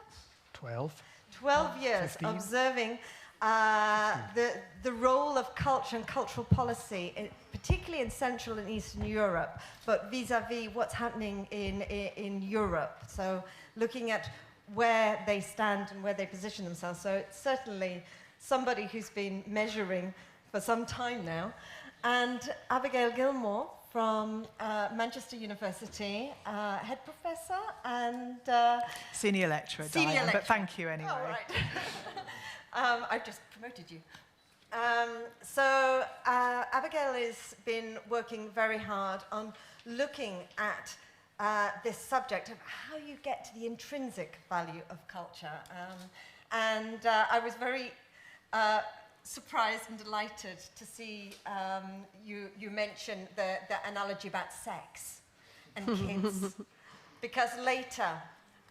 12. 12 years 15. observing the role of culture and cultural policy, particularly in Central and Eastern Europe, but vis-à-vis what's happening in Europe. So looking at where they stand and where they position themselves. So it's certainly somebody who's been measuring for some time now. And Abigail Gilmore from Manchester University, head professor and... senior lecturer, Diane, but thank you anyway. Oh, right. I've just promoted you. So Abigail has been working very hard on looking at this subject of how you get to the intrinsic value of culture. And I was very surprised and delighted to see you mention the analogy about sex and kids. Because later,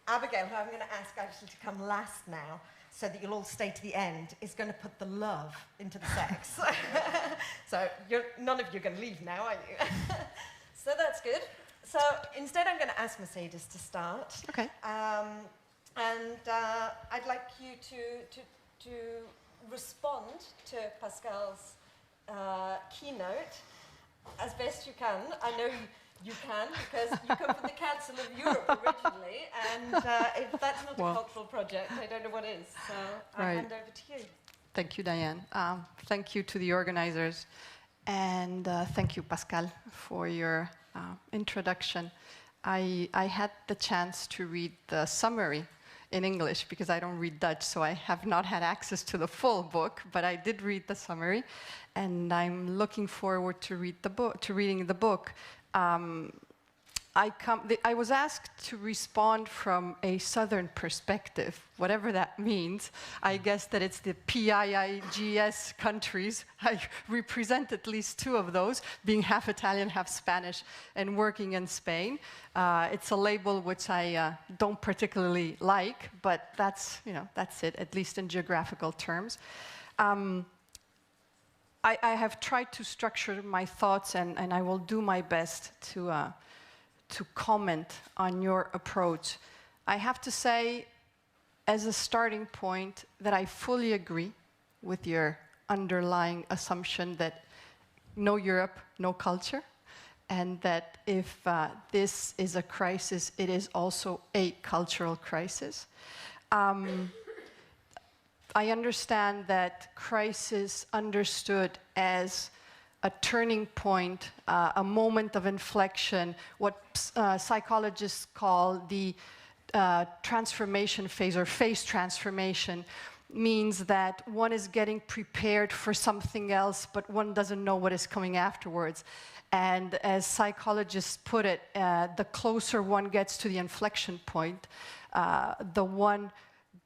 Abigail, who I'm going to ask actually to come last now, so that you'll all stay to the end, is going to put the love into the sex. So none of you are going to leave now, are you? So that's good. So instead, I'm going to ask Mercedes to start. Okay. And I'd like you to respond to Pascal's keynote as best you can. I know you can, because you come from the Council of Europe originally, and if that's not a cultural project, I don't know what is. So I'll hand over to you. Thank you, Diane. Thank you to the organizers, and thank you, Pascal, for your introduction. I had the chance to read the summary in English because I don't read Dutch, so I have not had access to the full book, but I did read the summary, and I'm looking forward to reading the book. I was asked to respond from a southern perspective, whatever that means. I guess that it's the PIIGS countries. I represent at least 2 of those, being half Italian, half Spanish, and working in Spain. It's a label which I don't particularly like, but that's it, at least in geographical terms. I have tried to structure my thoughts, and I will do my best to comment on your approach. I have to say, as a starting point, that I fully agree with your underlying assumption that no Europe, no culture, and that if this is a crisis, it is also a cultural crisis. I understand that crisis understood as a turning point, a moment of inflection, what psychologists call the transformation phase or phase transformation, means that one is getting prepared for something else, but one doesn't know what is coming afterwards. And as psychologists put it, the closer one gets to the inflection point, the one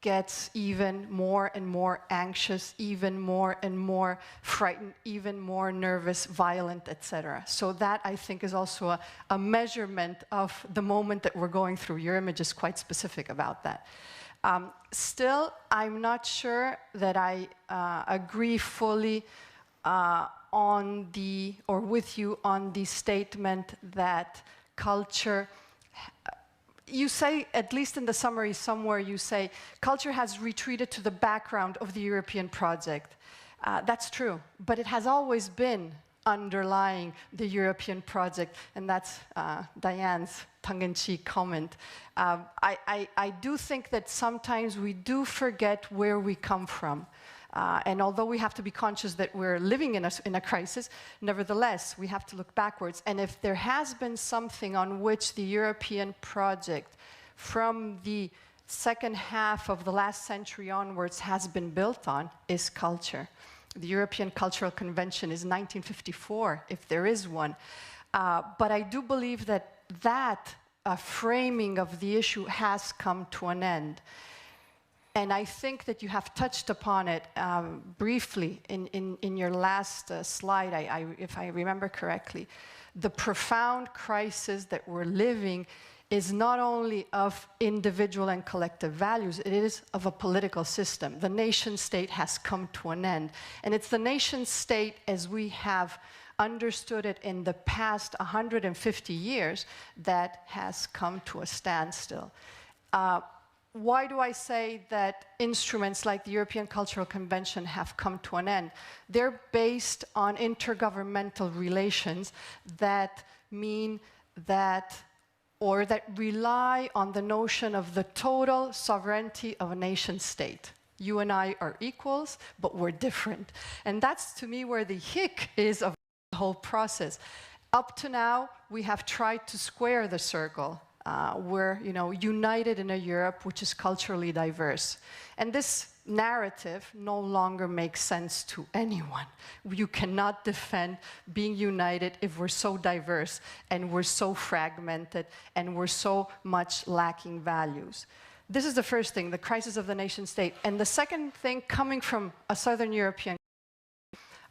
gets even more and more anxious, even more and more frightened, even more nervous, violent, etc. So that, I think, is also a measurement of the moment that we're going through. Your image is quite specific about that. Still, I'm not sure that I agree fully on the, or with you on the statement that culture, you say, at least in the summary somewhere, you say, culture has retreated to the background of the European project. That's true, but it has always been underlying the European project, and that's Diane's tongue-in-cheek comment. I do think that sometimes we do forget where we come from. And although we have to be conscious that we're living in a crisis, nevertheless, we have to look backwards. And if there has been something on which the European project, from the second half of the last century onwards, has been built on, is culture. The European Cultural Convention is 1954, if there is one. But I do believe that that framing of the issue has come to an end. And I think that you have touched upon it briefly in your last slide, if I remember correctly. The profound crisis that we're living is not only of individual and collective values, it is of a political system. The nation state has come to an end. And it's the nation state as we have understood it in the past 150 years that has come to a standstill. Why do I say that instruments like the European Cultural Convention have come to an end? They're based on intergovernmental relations that mean that, or that rely on the notion of the total sovereignty of a nation state. You and I are equals, but we're different. And that's, to me, where the hic is of the whole process. Up to now, we have tried to square the circle. We're, united in a Europe which is culturally diverse. And this narrative no longer makes sense to anyone. You cannot defend being united if we're so diverse and we're so fragmented and we're so much lacking values. This is the first thing, the crisis of the nation state. And the second thing, coming from a Southern European,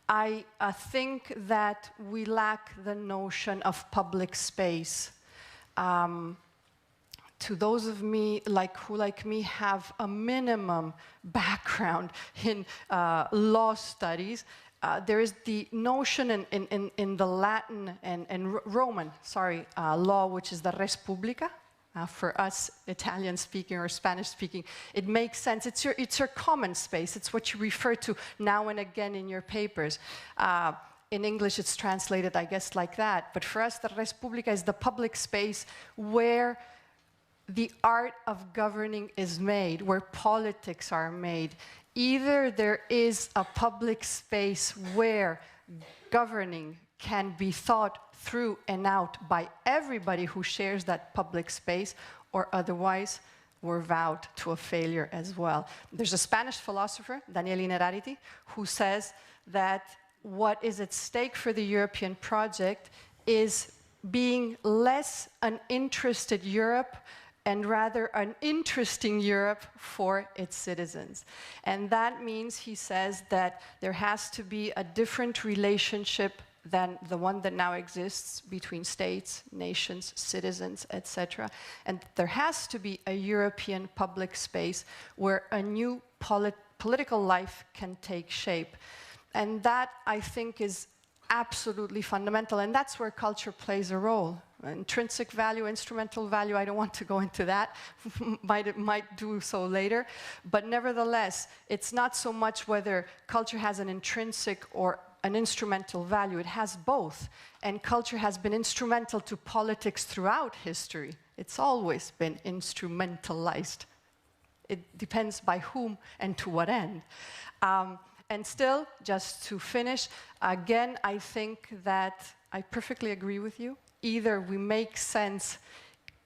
I think that we lack the notion of public space. To those of me who, like me, have a minimum background in law studies, there is the notion in the Latin and Roman, law, which is the res publica. For us, Italian-speaking or Spanish-speaking, it makes sense. It's your common space. It's what you refer to now and again in your papers. In English, it's translated, I guess, like that. But for us, the res publica is the public space where the art of governing is made, where politics are made. Either there is a public space where governing can be thought through and out by everybody who shares that public space, or otherwise we're vowed to a failure as well. There's a Spanish philosopher, Daniel Innerarity, who says that what is at stake for the European project is being less an interested Europe and rather an interesting Europe for its citizens. And that means, he says, that there has to be a different relationship than the one that now exists between states, nations, citizens, etc. And there has to be a European public space where a new political life can take shape. And that, I think, is absolutely fundamental, and that's where culture plays a role. Intrinsic value, instrumental value, I don't want to go into that, might do so later, but nevertheless, it's not so much whether culture has an intrinsic or an instrumental value, it has both, and culture has been instrumental to politics throughout history. It's always been instrumentalized. It depends by whom and to what end. And still, just to finish, again, I think that I perfectly agree with you. Either we make sense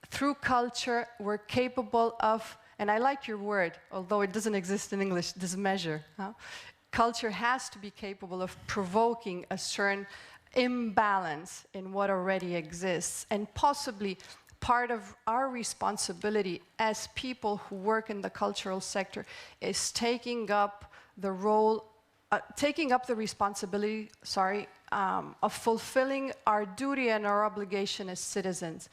through culture, we're capable of, and I like your word, although it doesn't exist in English, this measure. Huh? Culture has to be capable of provoking a certain imbalance in what already exists, and possibly part of our responsibility as people who work in the cultural sector is taking up the role, taking up the responsibility, of fulfilling our duty and our obligation as citizens.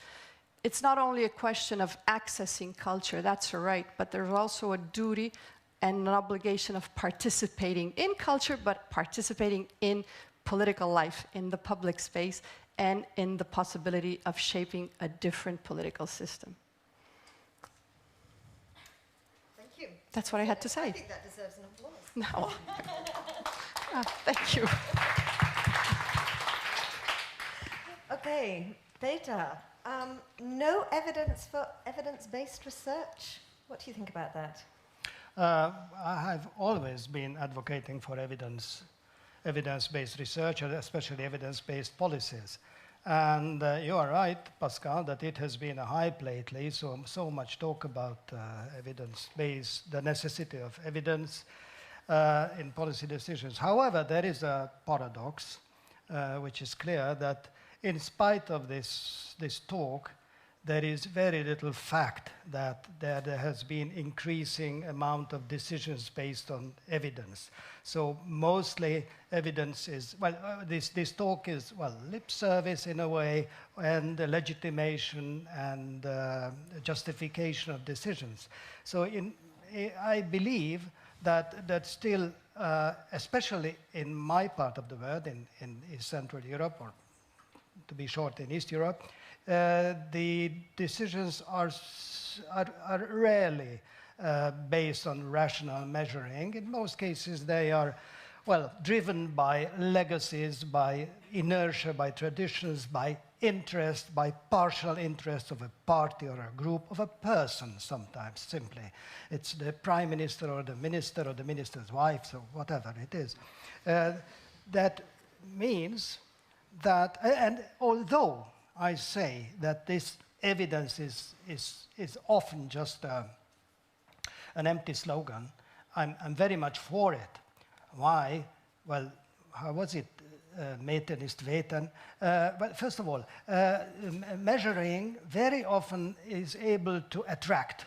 It's not only a question of accessing culture, that's right, but there's also a duty and an obligation of participating in culture, but participating in political life, in the public space, and in the possibility of shaping a different political system. Thank you. That's what I had to say. I think that deserves an applause. No. Thank you. Okay, Peter, no evidence for evidence-based research. What do you think about that? I have always been advocating for evidence-based research, and especially evidence-based policies. And you are right, Pascal, that it has been a hype lately, so much talk about evidence-based, the necessity of evidence in policy decisions. However, there is a paradox, which is clear, that in spite of this talk, there is very little fact that there has been increasing amount of decisions based on evidence. So mostly evidence is, well, this talk is, well, lip service in a way, and legitimation and justification of decisions. So I believe that still, especially in my part of the world, in East Central Europe, or to be short, in East Europe, the decisions are rarely based on rational measuring. In most cases, they are, well, driven by legacies, by inertia, by traditions, by interest, by partial interest of a party or a group, of a person sometimes, simply. It's the prime minister or the minister's wife, so whatever it is. That means that, and although I say that this evidence is often just an empty slogan, I'm very much for it. Why? Well, how was it? Meten ist weten. But first of all, measuring very often is able to attract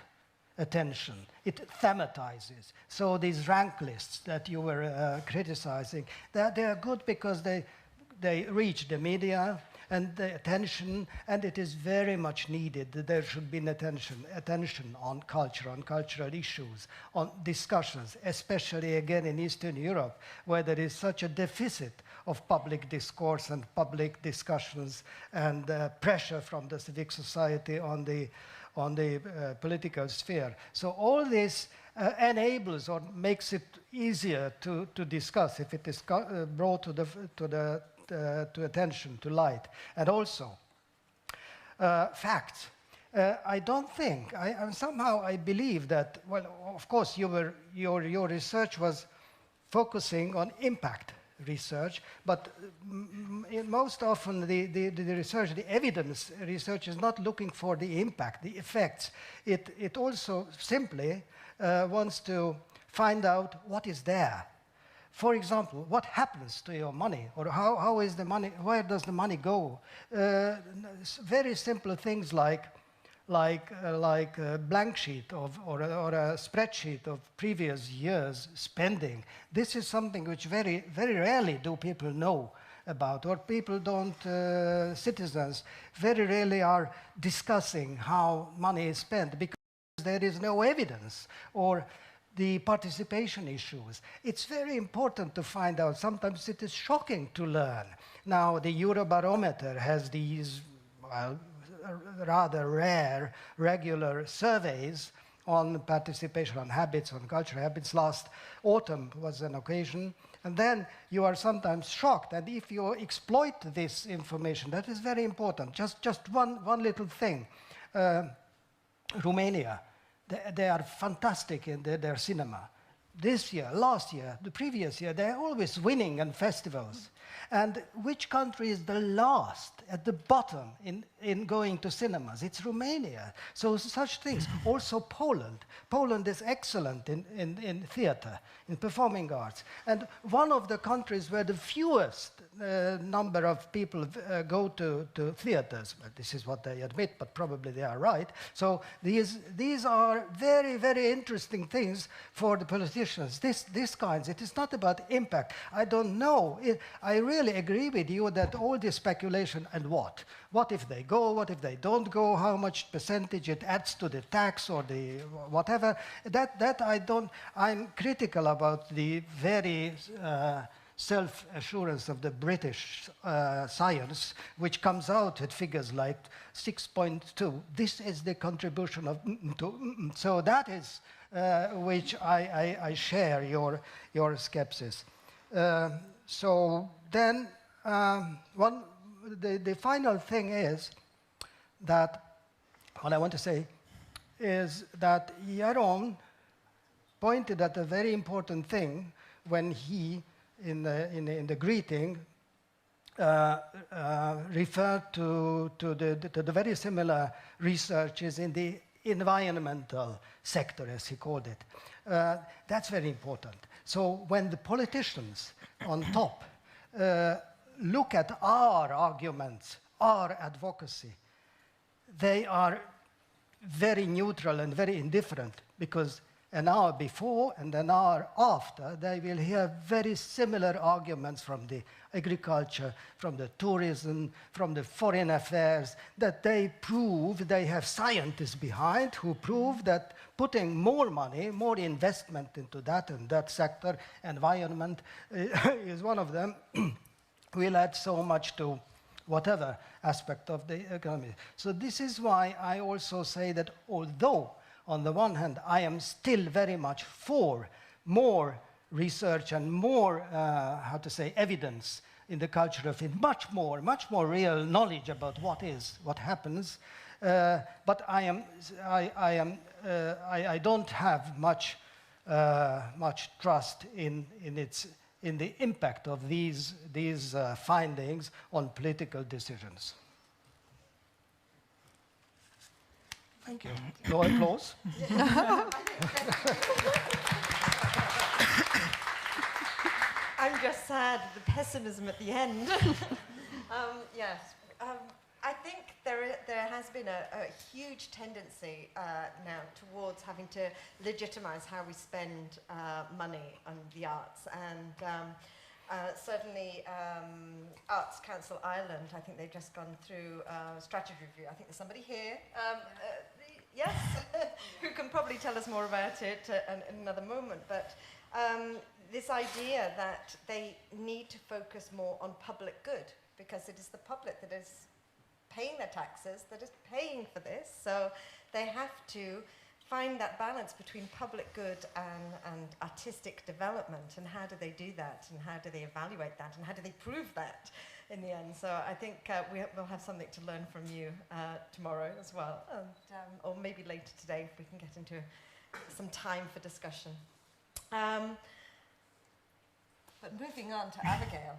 attention. It thematizes. So these rank lists that you were criticizing, they are good because they reach the media and the attention, and it is very much needed that there should be attention on culture, on cultural issues, on discussions, especially again in Eastern Europe, where there is such a deficit of public discourse and public discussions and pressure from the civic society on the political sphere. So all this enables or makes it easier to discuss if it is brought to attention, to light. And also, facts. I don't think, somehow I believe that, well, of course, your research was focusing on impact research, but most often the research, the evidence research is not looking for the impact, the effects. It also simply wants to find out what is there. For example, what happens to your money, or how is the money, where does the money go? Very simple things like a blank sheet or a spreadsheet of previous years' spending. This is something which very, very rarely do people know about, or people don't, citizens very rarely are discussing how money is spent because there is no evidence, or the participation issues. It's very important to find out. Sometimes it is shocking to learn. Now, the Eurobarometer has these rather rare, regular surveys on participation, on habits, on cultural habits. Last autumn was an occasion. And then you are sometimes shocked. And if you exploit this information, that is very important. Just one little thing. Romania, they are fantastic in their cinema. This year, last year, the previous year, they're always winning in festivals. And which country is the last, at the bottom, in going to cinemas? It's Romania. So such things. Also Poland. Poland is excellent in theater, in performing arts. And one of the countries where the fewest number of people go to theaters. Well, this is what they admit, but probably they are right. So these are very, very interesting things for the politicians. These kinds, it is not about impact. I don't know. I really agree with you that all this speculation and what? What if they go? What if they don't go? How much percentage it adds to the tax or the whatever? That I don't. I'm critical about the very self-assurance of the British science, which comes out at figures like 6.2. This is the contribution of so that is which I share your skepsis. So then the final thing is that what I want to say is that Yaron pointed at a very important thing when he, in the greeting, referred to the very similar researches in the environmental sector, as he called it. That's very important. So when the politicians on top look at our arguments, our advocacy, they are very neutral and very indifferent, because an hour before and an hour after, they will hear very similar arguments from the agriculture, from the tourism, from the foreign affairs, that they prove, they have scientists behind who prove that putting more money, more investment into that and that sector, environment is one of them, will add so much to whatever aspect of the economy. So this is why I also say that although on the one hand, I am still very much for more research and more, how to say, evidence in the culture of it, much more real knowledge about what happens. But I don't have much trust in the impact of these findings on political decisions. Thank you. No applause? I'm just sad, the pessimism at the end. Yes. I think there has been a huge tendency now towards having to legitimize how we spend money on the arts. And certainly Arts Council Ireland, I think they've just gone through a strategy review. I think there's somebody here, yes, who can probably tell us more about it in another moment. But this idea that they need to focus more on public good, because it is the public that is paying their taxes, that is paying for this. So they have to find that balance between public good and artistic development, and how do they do that, and how do they evaluate that, and how do they prove that in the end. So I think we'll have something to learn from you tomorrow as well, and, or maybe later today if we can get into some time for discussion. But moving on to Abigail.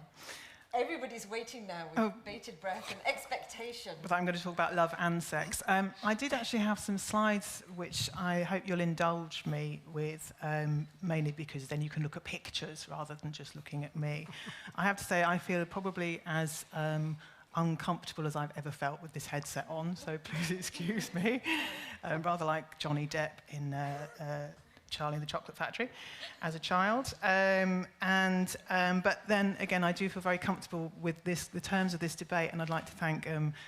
Everybody's waiting now with bated breath and expectation. But I'm going to talk about love and sex. I did actually have some slides which I hope you'll indulge me with, mainly because then you can look at pictures rather than just looking at me. I have to say I feel probably as uncomfortable as I've ever felt with this headset on, so please excuse me. Rather like Johnny Depp in Charlie and the Chocolate Factory as a child. But then again, I do feel very comfortable with the terms of this debate, and I'd like to thank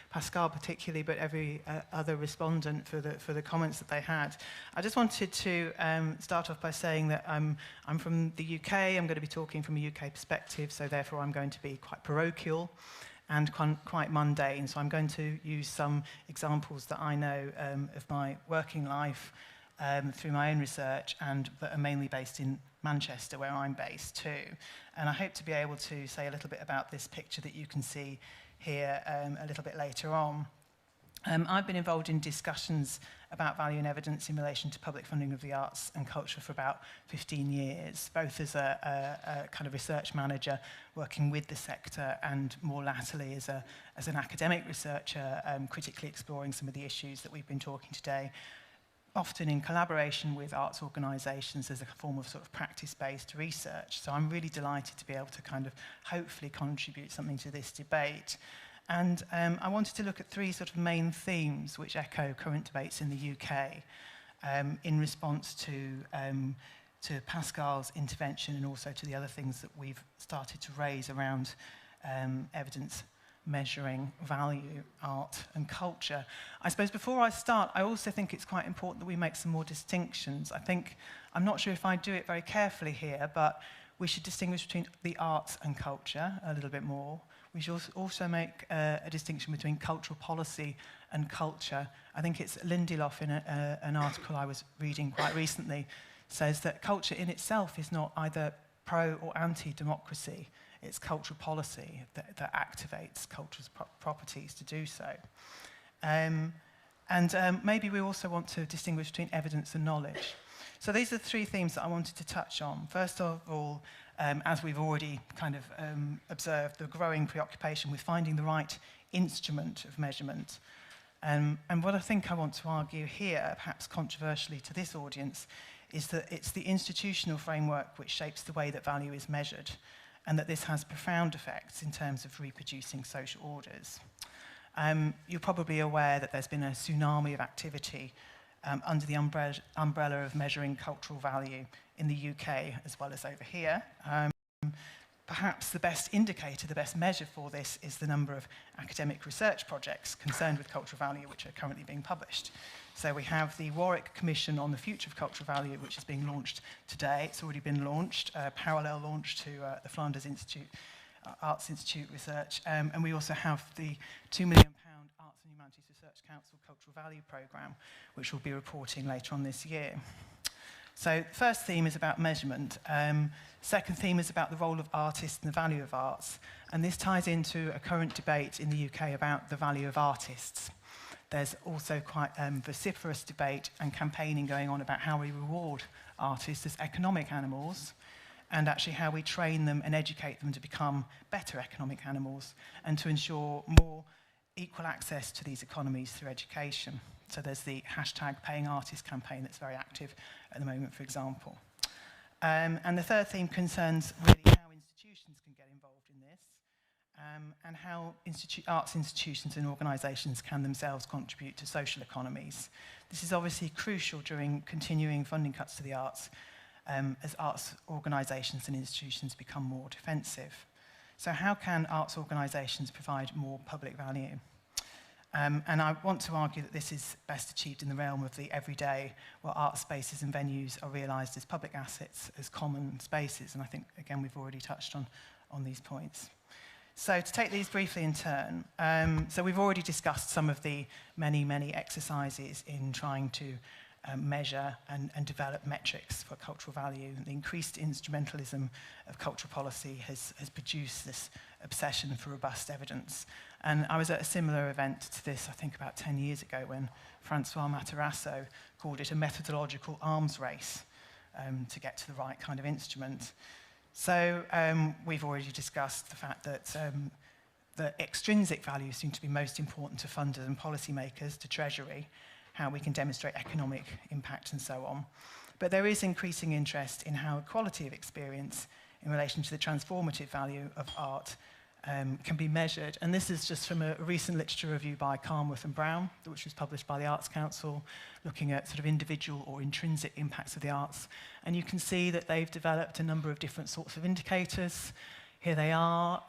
Pascal particularly, but every other respondent for the comments that they had. I just wanted to start off by saying that I'm from the UK. I'm going to be talking from a UK perspective, so therefore I'm going to be quite parochial and quite mundane. So I'm going to use some examples that I know of my working life through my own research, and that are mainly based in Manchester, where I'm based too. And I hope to be able to say a little bit about this picture that you can see here a little bit later on. I've been involved in discussions about value and evidence in relation to public funding of the arts and culture for about 15 years, both as a kind of research manager working with the sector, and more latterly as an academic researcher critically exploring some of the issues that we've been talking today, often in collaboration with arts organisations as a form of sort of practice-based research. So I'm really delighted to be able to kind of hopefully contribute something to this debate. And I wanted to look at three sort of main themes which echo current debates in the UK in response to Pascal's intervention, and also to the other things that we've started to raise around evidence measuring value, art and culture. I suppose before I start, I also think it's quite important that we make some more distinctions. I'm not sure if I do it very carefully here, but we should distinguish between the arts and culture a little bit more. We should also make a distinction between cultural policy and culture. I think it's Lindelof in an article I was reading quite recently says that culture in itself is not either pro or anti-democracy. It's cultural policy that activates culture's properties to do so. Maybe we also want to distinguish between evidence and knowledge. So these are the three themes that I wanted to touch on. First of all, as we've already kind of observed, the growing preoccupation with finding the right instrument of measurement. And what I think I want to argue here, perhaps controversially to this audience, is that it's the institutional framework which shapes the way that value is measured, and that this has profound effects in terms of reproducing social orders. You're probably aware that there's been a tsunami of activity under the umbrella of measuring cultural value in the UK as well as over here. Perhaps the best indicator, the best measure for this is the number of academic research projects concerned with cultural value which are currently being published. So we have the Warwick Commission on the Future of Cultural Value, which is being launched today. It's already been launched, parallel launch to the Flanders Institute, Arts Institute Research. And we also have the £2 million Arts and Humanities Research Council Cultural Value Programme, which will be reporting later on this year. So the first theme is about measurement. Second theme is about the role of artists and the value of arts. And this ties into a current debate in the UK about the value of artists. There's also quite vociferous debate and campaigning going on about how we reward artists as economic animals, and actually how we train them and educate them to become better economic animals, and to ensure more equal access to these economies through education. So there's the #PayingArtists campaign that's very active at the moment, for example. And the third theme concerns really how institutions can get involved in this, and how arts institutions and organisations can themselves contribute to social economies. This is obviously crucial during continuing funding cuts to the arts, as arts organisations and institutions become more defensive. So how can arts organisations provide more public value? And I want to argue that this is best achieved in the realm of the everyday, where art spaces and venues are realised as public assets, as common spaces. And I think, again, we've already touched on these points. So to take these briefly in turn, so we've already discussed some of the many exercises in trying to measure and develop metrics for cultural value. The increased instrumentalism of cultural policy has produced this obsession for robust evidence. And I was at a similar event to this, I think about 10 years ago, when Francois Matarasso called it a methodological arms race to get to the right kind of instrument. So we've already discussed the fact that the extrinsic values seem to be most important to funders and policymakers, to Treasury, how we can demonstrate economic impact and so on. But there is increasing interest in how quality of experience in relation to the transformative value of art can be measured. And this is just from a recent literature review by Carnworth and Brown, which was published by the Arts Council, looking at sort of individual or intrinsic impacts of the arts. And you can see that they've developed a number of different sorts of indicators. Here they are.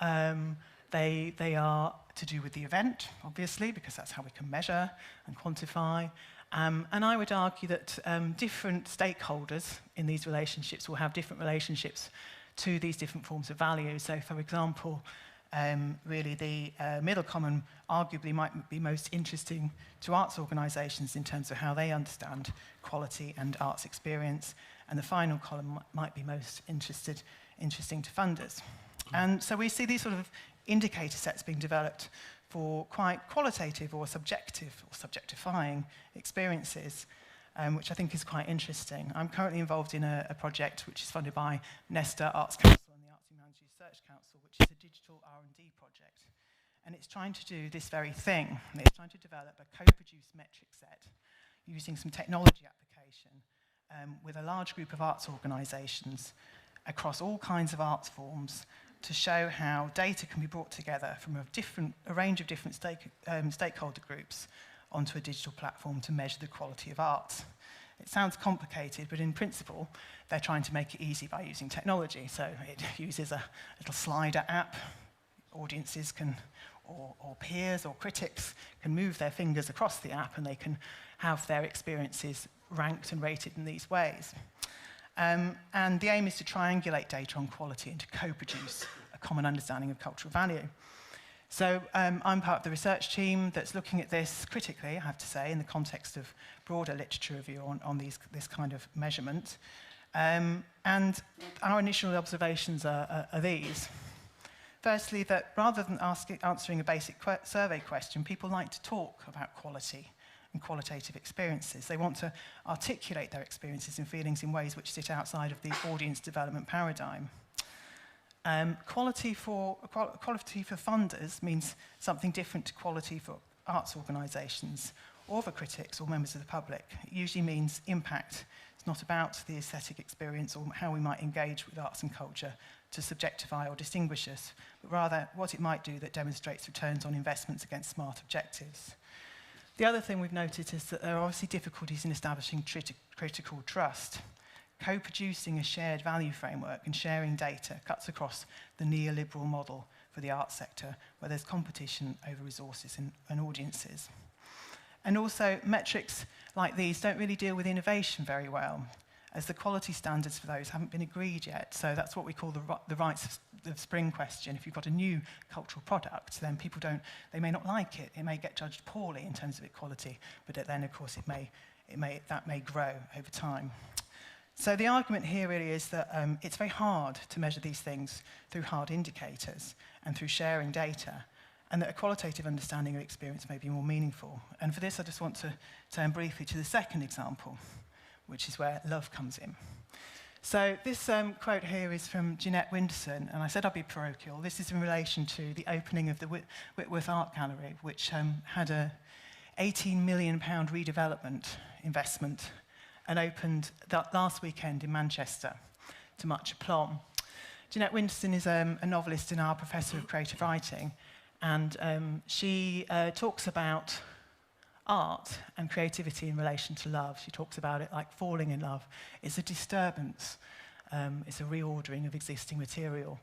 They are to do with the event, obviously, because that's how we can measure and quantify. And I would argue that different stakeholders in these relationships will have different relationships to these different forms of value. So, for example, really the middle column arguably might be most interesting to arts organisations in terms of how they understand quality and arts experience, and the final column might be most interesting to funders. And so we see these sort of indicator sets being developed for quite qualitative or subjective or subjectifying experiences, which I think is quite interesting. I'm currently involved in a project which is funded by Nesta Arts Council and the Arts Humanity Research Council, which is a digital R&D project. And it's trying to do this very thing. It's trying to develop a co-produced metric set using some technology application with a large group of arts organisations across all kinds of arts forms to show how data can be brought together from a range of different stakeholder groups onto a digital platform to measure the quality of art. It sounds complicated, but in principle, they're trying to make it easy by using technology. So it uses a little slider app. Audiences can, or peers or critics can move their fingers across the app and they can have their experiences ranked and rated in these ways. And the aim is to triangulate data on quality and to co-produce a common understanding of cultural value. So I'm part of the research team that's looking at this critically, I have to say, in the context of broader literature review on this kind of measurement. And our initial observations are these. Firstly, that rather than answering a basic survey question, people like to talk about quality and qualitative experiences. They want to articulate their experiences and feelings in ways which sit outside of the audience development paradigm. Quality for funders means something different to quality for arts organisations or for critics or members of the public. It usually means impact. It's not about the aesthetic experience or how we might engage with arts and culture to subjectify or distinguish us, but rather what it might do that demonstrates returns on investments against smart objectives. The other thing we've noted is that there are obviously difficulties in establishing critical trust. Co-producing a shared value framework and sharing data cuts across the neoliberal model for the arts sector, where there's competition over resources and audiences. And also, metrics like these don't really deal with innovation very well, as the quality standards for those haven't been agreed yet. So that's what we call the rights of spring question. If you've got a new cultural product, then people they may not like it. It may get judged poorly in terms of its quality, but then, of course, that may grow over time. So the argument here really is that it's very hard to measure these things through hard indicators and through sharing data, and that a qualitative understanding of experience may be more meaningful. And for this, I just want to turn briefly to the second example, which is where love comes in. So this quote here is from Jeanette Winterson, and I said I'd be parochial. This is in relation to the opening of the Whitworth Art Gallery, which had a £18 million redevelopment investment and opened that last weekend in Manchester to much aplomb. Jeanette Winterson is a novelist and our professor of creative writing, and she talks about art and creativity in relation to love. She talks about it like falling in love. It's a disturbance. It's a reordering of existing material.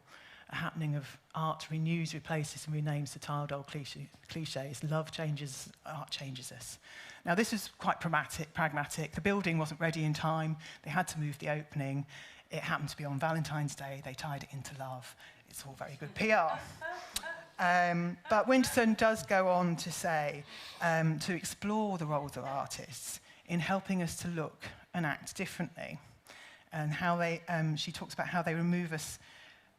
A happening of art renews, replaces, and renames the tired old cliches. Love changes, art changes us. Now, this is quite pragmatic. The building wasn't ready in time. They had to move the opening. It happened to be on Valentine's Day. They tied it into love. It's all very good PR. But Winterson does go on to say, to explore the roles of artists in helping us to look and act differently, and how she talks about how they remove us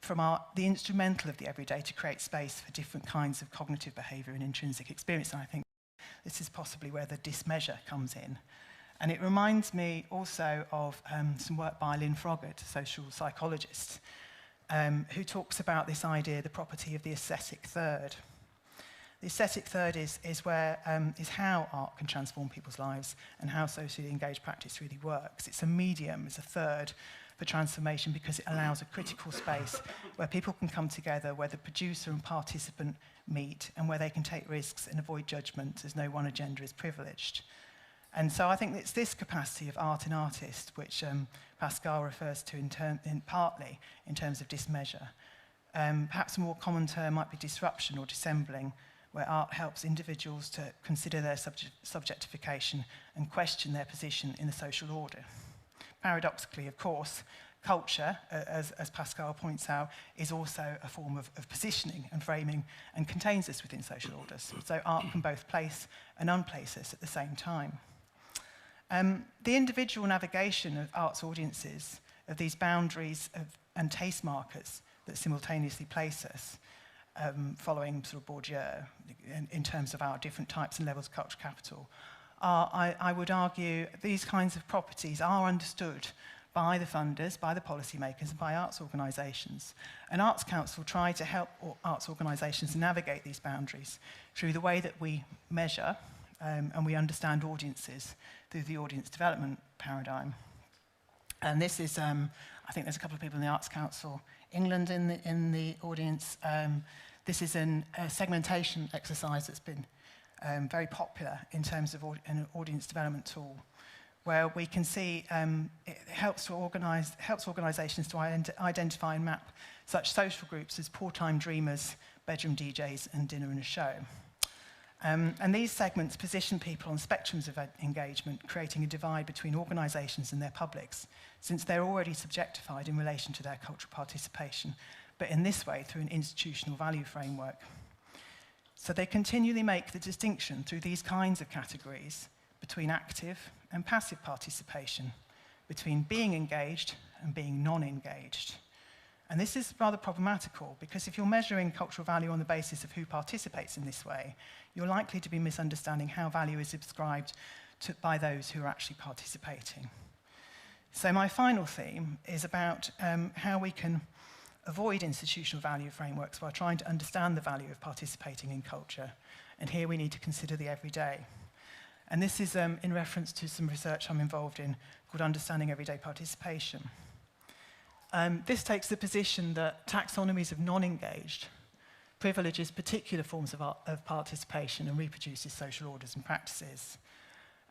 from the instrumental of the everyday to create space for different kinds of cognitive behaviour and intrinsic experience. And I think this is possibly where the dismeasure comes in. And it reminds me also of some work by Lynn Froggatt, a social psychologist, who talks about this idea, the property of the aesthetic third. The aesthetic third is how art can transform people's lives and how socially engaged practice really works. It's a medium, it's a third for transformation because it allows a critical space where people can come together, where the producer and participant meet, and where they can take risks and avoid judgment, as no one agenda is privileged. And so I think it's this capacity of art and artist, which Pascal refers to partly in terms of dismeasure. Perhaps a more common term might be disruption or dissembling, where art helps individuals to consider their subjectification and question their position in the social order. Paradoxically, of course, culture, as Pascal points out, is also a form of positioning and framing and contains us within social orders. So art can both place and unplace us at the same time. The individual navigation of arts audiences, of these boundaries and taste markers that simultaneously place us, following sort of Bourdieu in terms of our different types and levels of cultural capital, I would argue these kinds of properties are understood by the funders, by the policymakers, and by arts organisations. And Arts Council try to help arts organisations navigate these boundaries through the way that we measure and we understand audiences through the audience development paradigm. And this is, I think there's a couple of people in the Arts Council England in the audience. This is a segmentation exercise that's been very popular in terms of an audience development tool, where we can see it helps organisations to identify and map such social groups as poor-time dreamers, bedroom DJs, and dinner and a show. And these segments position people on spectrums of engagement, creating a divide between organisations and their publics, since they're already subjectified in relation to their cultural participation, but in this way through an institutional value framework. So they continually make the distinction through these kinds of categories between active and passive participation, between being engaged and being non-engaged. And this is rather problematical, because if you're measuring cultural value on the basis of who participates in this way, you're likely to be misunderstanding how value is ascribed by those who are actually participating. So my final theme is about how we can avoid institutional value frameworks while trying to understand the value of participating in culture. And here we need to consider the everyday. And this is in reference to some research I'm involved in called Understanding Everyday Participation. This takes the position that taxonomies of non-engaged privileges particular forms of participation and reproduces social orders and practices.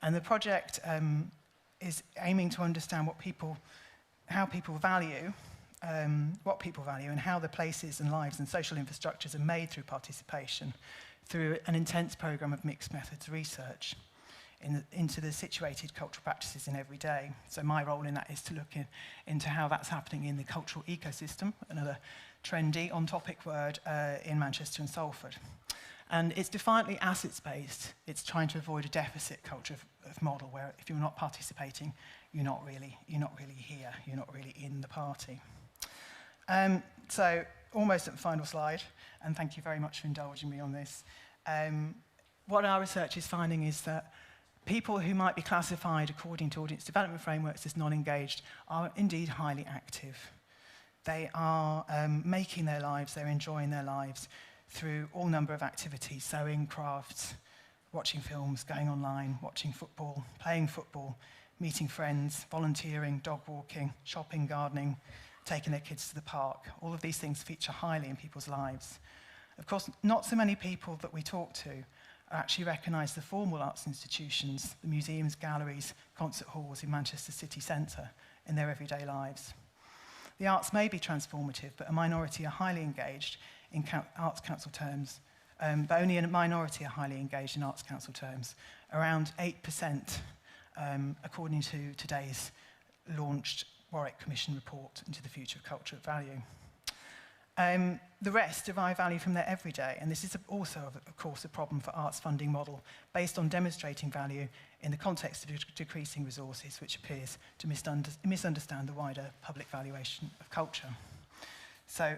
And the project is aiming to understand how people value, what people value, and how the places and lives and social infrastructures are made through participation through an intense program of mixed methods research into the situated cultural practices in every day. So my role in that is to look into how that's happening in the cultural ecosystem, another trendy on-topic word in Manchester and Salford. And it's defiantly assets-based. It's trying to avoid a deficit culture of model where if you're not participating, you're not really here, you're not really in the party. So almost at the final slide, and thank you very much for indulging me on this. What our research is finding is that people who might be classified according to audience development frameworks as non-engaged are indeed highly active. They are making their lives, they're enjoying their lives through all number of activities, sewing, crafts, watching films, going online, watching football, playing football, meeting friends, volunteering, dog walking, shopping, gardening, taking their kids to the park. All of these things feature highly in people's lives. Of course, not so many people that we talk to actually recognise the formal arts institutions, the museums, galleries, concert halls in Manchester city centre in their everyday lives. The arts may be transformative, but a minority are highly engaged in Arts Council terms, but only a minority are highly engaged in Arts Council terms, around 8%, according to today's launched Warwick Commission report into the future of culture at value. The rest derive value from their everyday, and this is also, of course, a problem for arts funding model based on demonstrating value in the context of decreasing resources, which appears to misunderstand the wider public valuation of culture. So,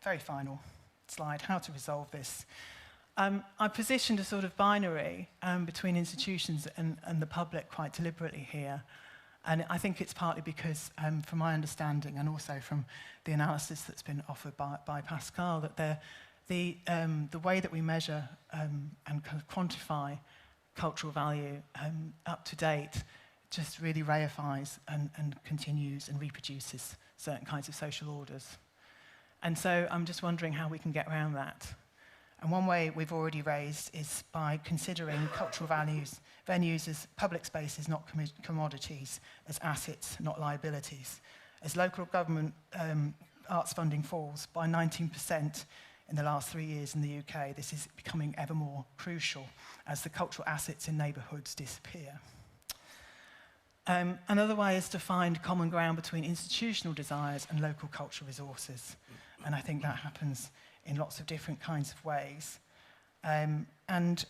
very final slide, how to resolve this. I positioned a sort of binary between institutions and the public quite deliberately here. And I think it's partly because, from my understanding and also from the analysis that's been offered by Pascal, that the way that we measure and kind of quantify cultural value up to date just really reifies and continues and reproduces certain kinds of social orders. And so I'm just wondering how we can get around that. And one way we've already raised is by considering cultural venues as public spaces, not commodities, as assets, not liabilities. As local government arts funding falls by 19% in the last 3 years in the UK, this is becoming ever more crucial as the cultural assets in neighbourhoods disappear. Another way is to find common ground between institutional desires and local cultural resources. And I think that happens in lots of different kinds of ways. And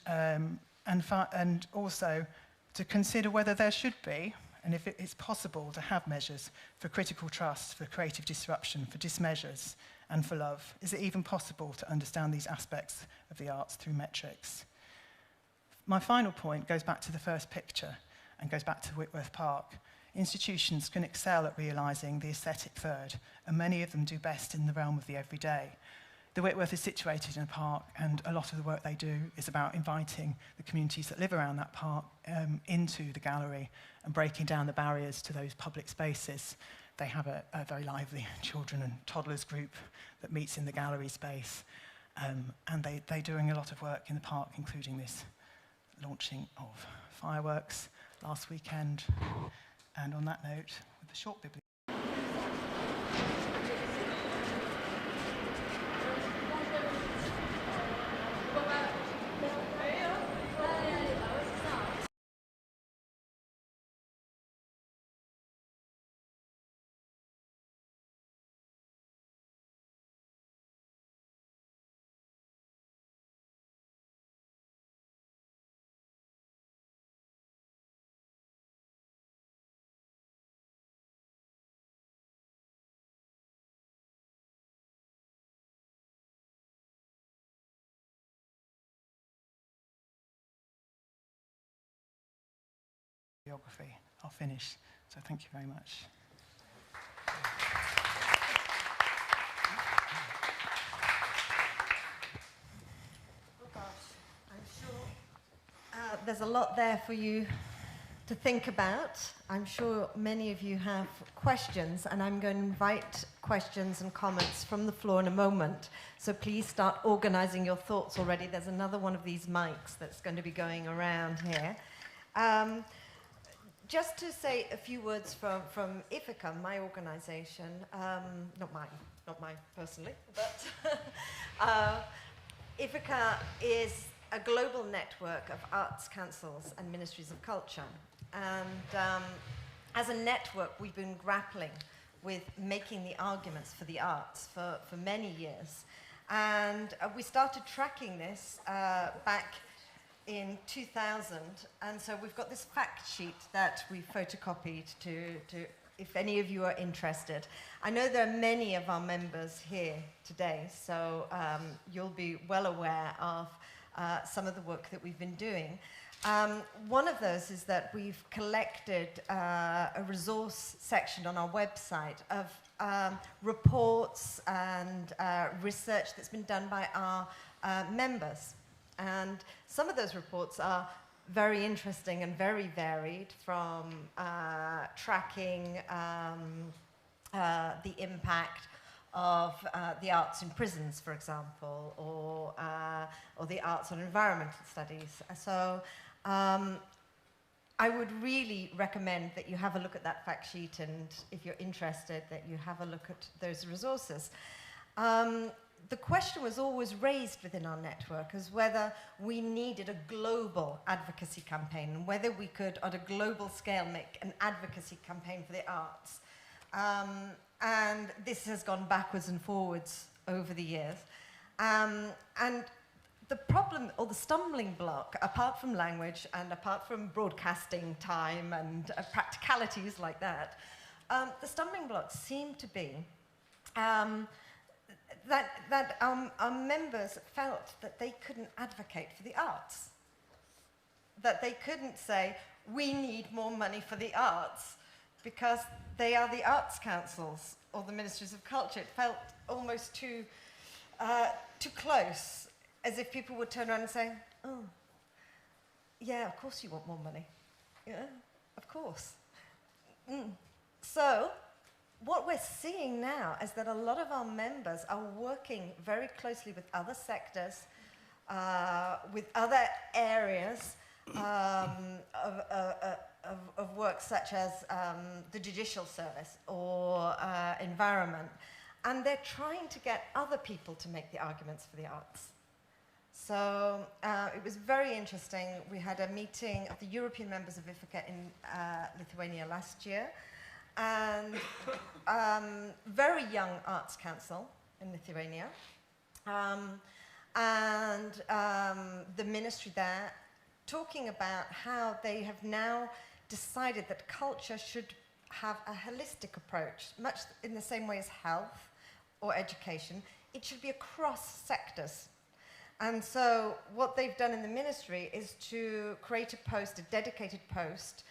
also to consider whether there should be, and if it's possible, to have measures for critical trust, for creative disruption, for dismeasures, and for love. Is it even possible to understand these aspects of the arts through metrics? My final point goes back to the first picture and goes back to Whitworth Park. Institutions can excel at realising the aesthetic third, and many of them do best in the realm of the everyday. The Whitworth is situated in a park, and a lot of the work they do is about inviting the communities that live around that park into the gallery and breaking down the barriers to those public spaces. They have a very lively children and toddlers group that meets in the gallery space, and they're doing a lot of work in the park, including this launching of fireworks last weekend. And on that note, with the short bibliography. I'll finish. So thank you very much. Oh gosh, I'm sure there's a lot there for you to think about. I'm sure many of you have questions, and I'm going to invite questions and comments from the floor in a moment. So please start organizing your thoughts already. There's another one of these mics that's going to be going around here. Just to say a few words from Ithaca, my organization, not mine personally, but Ithaca is a global network of arts councils and ministries of culture. And as a network, we've been grappling with making the arguments for the arts for many years. And we started tracking this back in 2000, and so we've got this fact sheet that we photocopied to if any of you are interested. I know there are many of our members here today, so you'll be well aware of some of the work that we've been doing. One of those is that we've collected a resource section on our website of reports and research that's been done by our members. And some of those reports are very interesting and very varied, from tracking the impact of the arts in prisons, for example, or the arts on environmental studies. So I would really recommend that you have a look at that fact sheet, and if you're interested, that you have a look at those resources. The question was always raised within our network as whether we needed a global advocacy campaign, and whether we could, on a global scale, make an advocacy campaign for the arts. And this has gone backwards and forwards over the years. And the problem, or the stumbling block, apart from language and apart from broadcasting time and practicalities like that, the stumbling blocks seem to be that our members felt that they couldn't advocate for the arts. That they couldn't say, we need more money for the arts, because they are the arts councils or the ministries of culture. It felt almost too close, as if people would turn around and say, oh, yeah, of course you want more money. Yeah, Of course. So, what we're seeing now is that a lot of our members are working very closely with other sectors, with other areas of work, such as the judicial service or environment. And they're trying to get other people to make the arguments for the arts. So it was very interesting. We had a meeting of the European members of IFICA in Lithuania last year, and very young arts council in Lithuania, and the ministry there talking about how they have now decided that culture should have a holistic approach, much in the same way as health or education. It should be across sectors. And so what they've done in the ministry is to create a post, a dedicated post,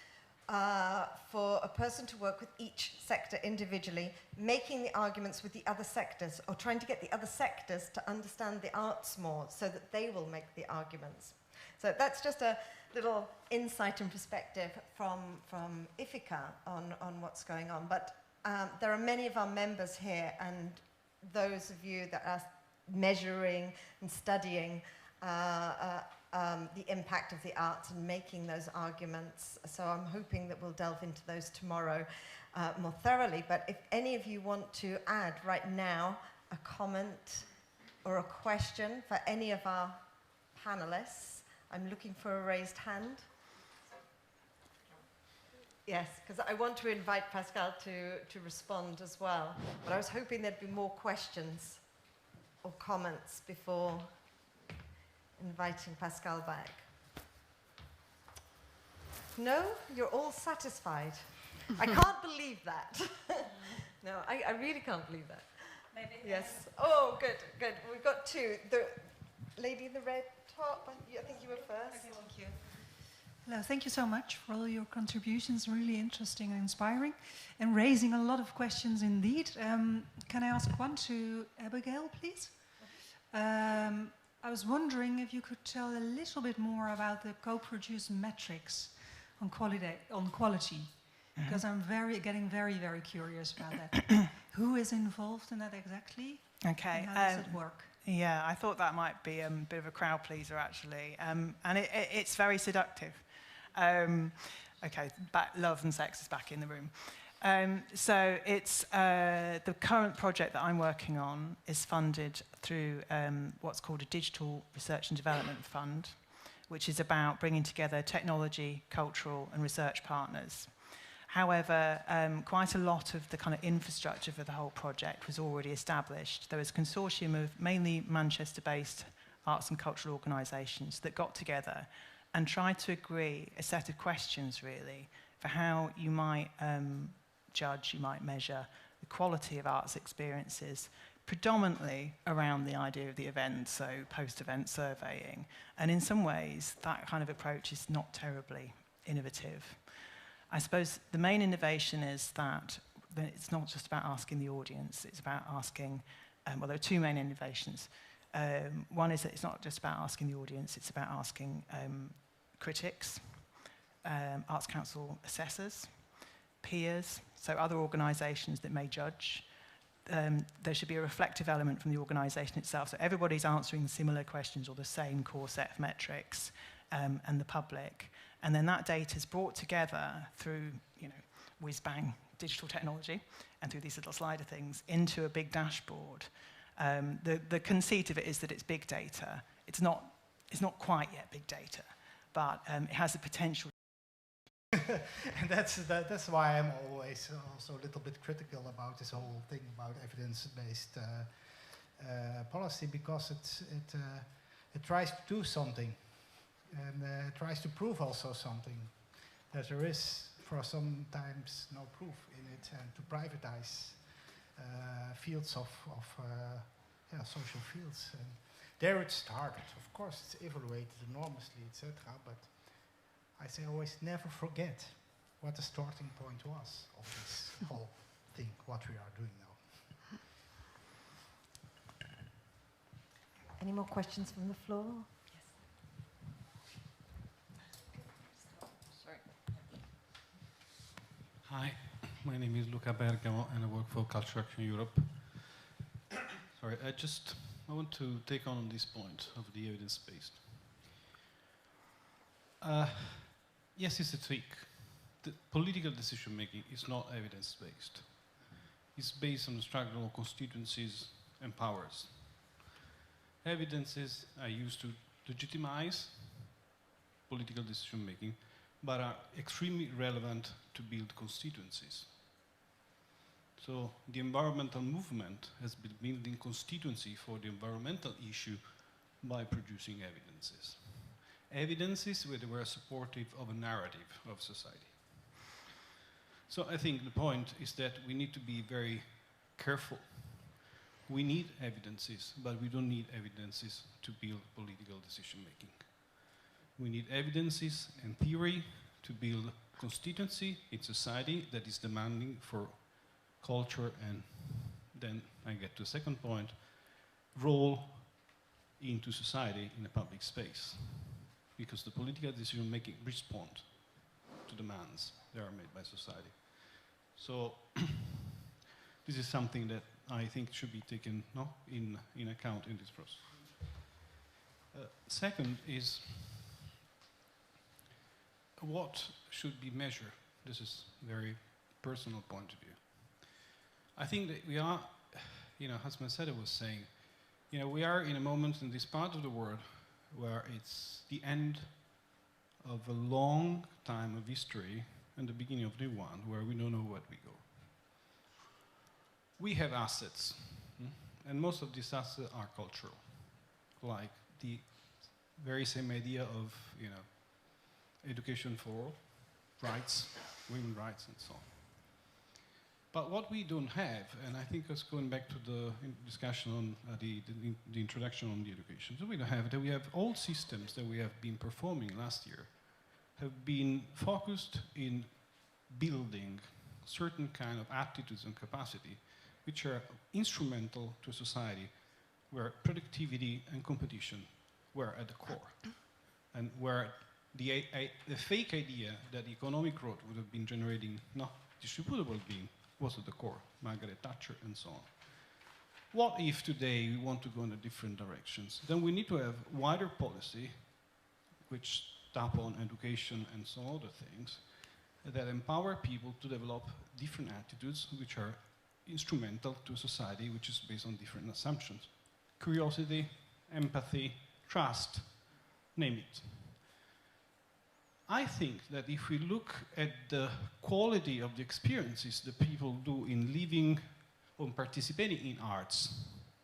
for a person to work with each sector individually, making the arguments with the other sectors, or trying to get the other sectors to understand the arts more so that they will make the arguments. So that's just a little insight and perspective from IFICA on what's going on. But there are many of our members here, and those of you that are measuring and studying the impact of the arts and making those arguments. So I'm hoping that we'll delve into those tomorrow more thoroughly. But if any of you want to add right now a comment or a question for any of our panelists, I'm looking for a raised hand. Yes, because I want to invite Pascal to respond as well. But I was hoping there'd be more questions or comments before inviting Pascal back. No? You're all satisfied? I can't believe that. No, I really can't believe that. Maybe. Yes. Oh, good, good. We've got two. The lady in the red top, I think you were first. Okay, thank you. Hello, thank you so much for all your contributions, really interesting and inspiring, and raising a lot of questions indeed. Can I ask one to Abigail, please? I was wondering if you could tell a little bit more about the co-produced metrics on quality, because I'm getting very, very curious about that. Who is involved in that exactly? Okay. And how does it work? Yeah, I thought that might be a bit of a crowd pleaser, actually. And it's very seductive. Okay, love and sex is back in the room. So it's the current project that I'm working on is funded through what's called a Digital Research and Development Fund, which is about bringing together technology, cultural and research partners. However, quite a lot of the kind of infrastructure for the whole project was already established. There was a consortium of mainly Manchester-based arts and cultural organisations that got together and tried to agree a set of questions, really, for how you might judge, you might measure the quality of arts experiences, predominantly around the idea of the event, so post-event surveying. And in some ways, that kind of approach is not terribly innovative. I suppose the main innovation is that it's not just about asking the audience, it's about asking, well, there are two main innovations. One is that it's not just about asking the audience, it's about asking critics, Arts Council assessors, peers, so other organisations that may judge. There should be a reflective element from the organisation itself, so everybody's answering similar questions or the same core set of metrics, and the public. And then that data is brought together through, whiz-bang digital technology and through these little slider things into a big dashboard. The conceit of it is that it's big data. It's not quite yet big data, but it has the potential. And that's why I'm always also a little bit critical about this whole thing about evidence-based policy, because it tries to do something. And tries to prove also something, that there is for sometimes no proof in it, and to privatize fields of social fields. And there it started. Of course, it's evaluated enormously, etc. But I say always never forget what the starting point was of this whole thing, what we are doing now. Any more questions from the floor? Hi, my name is Luca Bergamo and I work for Culture Action Europe. Sorry, I want to take on this point of the evidence-based. Yes, it's a trick. The political decision-making is not evidence-based. It's based on the struggle of constituencies and powers. Evidences are used to legitimize political decision-making, but are extremely relevant to build constituencies. So the environmental movement has been building constituency for the environmental issue by producing evidences. Evidences where they were supportive of a narrative of society. So I think the point is that we need to be very careful. We need evidences, but we don't need evidences to build political decision-making. We need evidences and theory to build constituency in society that is demanding for culture, and then I get to a second point, role into society in a public space. Because the political decision-making respond to demands that are made by society. So this is something that I think should be taken in account in this process. Second is what should be measured. This is a very personal point of view. I think that we are, as Mercedes was saying, we are in a moment in this part of the world where it's the end of a long time of history and the beginning of new one, where we don't know where we go. We have assets, and most of these assets are cultural, like the very same idea of, education for all, rights, women's rights, and so on. But what we don't have, and I think it's going back to the discussion on the introduction on the education, so we don't have that. We have all systems that we have been performing last year have been focused in building certain kind of attitudes and capacity which are instrumental to a society where productivity and competition were at the core, and where the fake idea that economic growth would have been generating distributable being was at the core, Margaret Thatcher and so on. What if today we want to go in different directions? Then we need to have wider policy which tap on education and some other things that empower people to develop different attitudes which are instrumental to a society which is based on different assumptions. Curiosity, empathy, trust, name it. I think that if we look at the quality of the experiences that people do in living or participating in arts,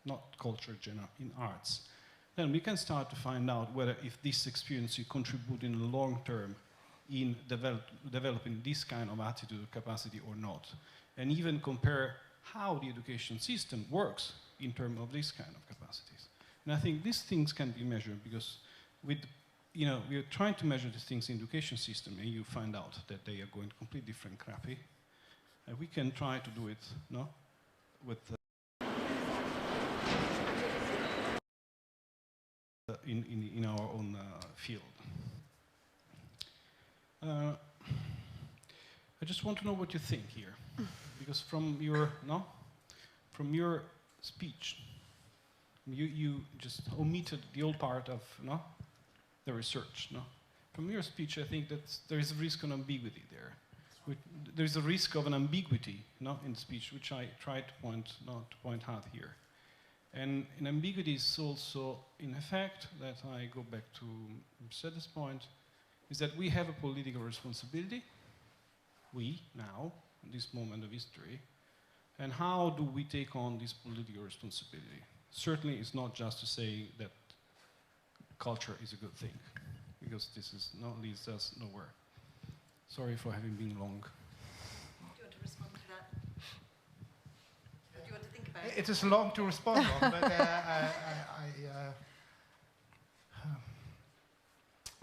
not culture general, in arts, then we can start to find out whether if this experience contribute in the long term in developing this kind of attitude or capacity or not, and even compare how the education system works in terms of this kind of capacities. And I think these things can be measured because with we are trying to measure these things in the education system, and you find out that they are going completely different crappy. And we can try to do it, with in our own field. I just want to know what you think here, because from your speech, you just omitted the old part of the research. From your speech, I think that there is a risk of ambiguity there. There is a risk of an ambiguity in speech, which I try to point out here. And an ambiguity is also, in effect, that I go back to Mercedes' point, is that we have a political responsibility, we now, in this moment of history, and how do we take on this political responsibility? Certainly it's not just to say that culture is a good thing, because this is leads us nowhere. Sorry for having been long. Do you want to respond to that? Or do you want to think about it? It is long to respond on, but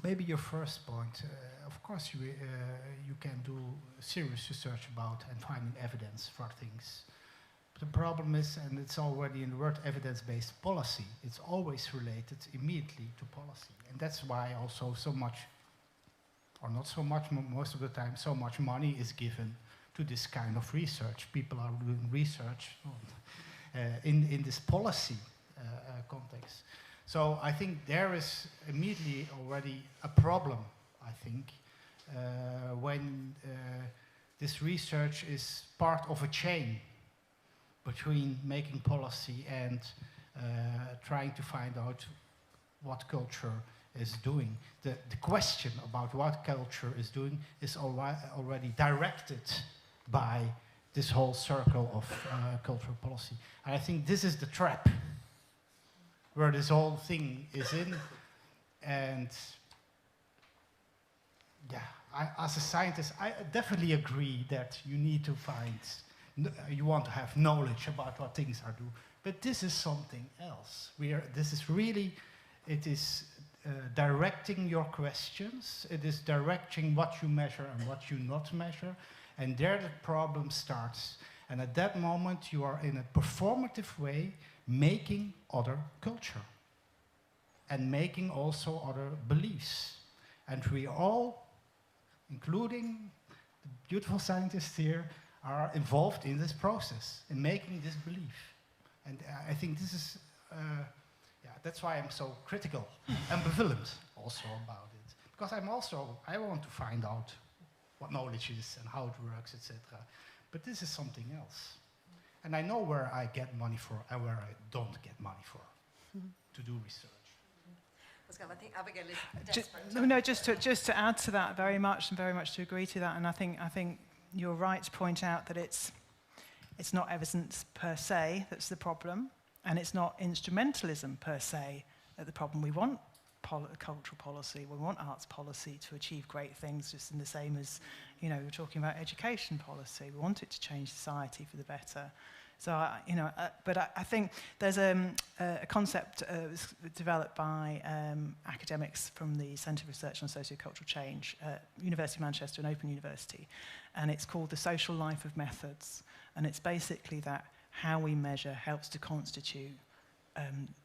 maybe your first point. Of course, you can do serious research about and finding evidence for things. The problem is, and it's already in the word evidence-based policy, it's always related immediately to policy. And that's why also so much, or not so much, most of the time, so much money is given to to this kind of research. People are doing research in this policy context. So I think there is immediately already a problem, I think, when this research is part of a chain between making policy and trying to find out what culture is doing. The question about what culture is doing is already directed by this whole circle of cultural policy. And I think this is the trap where this whole thing is in. And yeah, as a scientist, I definitely agree that you need to find, you want to have knowledge about what things are doing. But this is something else. This is really, it is directing your questions. It is directing what you measure and what you not measure. And there the problem starts. And at that moment, you are in a performative way making other culture. And making also other beliefs. And we all, including the beautiful scientists here, are involved in this process, in making this belief. And I think this is, yeah, that's why I'm so critical, ambivalent also about it. Because I want to find out what knowledge is and how it works, etc. But this is something else. And I know where I get money for and where I don't get money for to do research. Pascal, I think Abigail is desperate. Just to add to that very much to agree to that. And I think you're right to point out that it's not evidence per se that's the problem, and it's not instrumentalism per se that's the problem. We want cultural policy, we want arts policy to achieve great things, just in the same as, we're talking about education policy. We want it to change society for the better. So, but I think there's a concept was developed by academics from the Centre for Research on Sociocultural Change at University of Manchester and Open University, and it's called the social life of methods. And it's basically that how we measure helps to constitute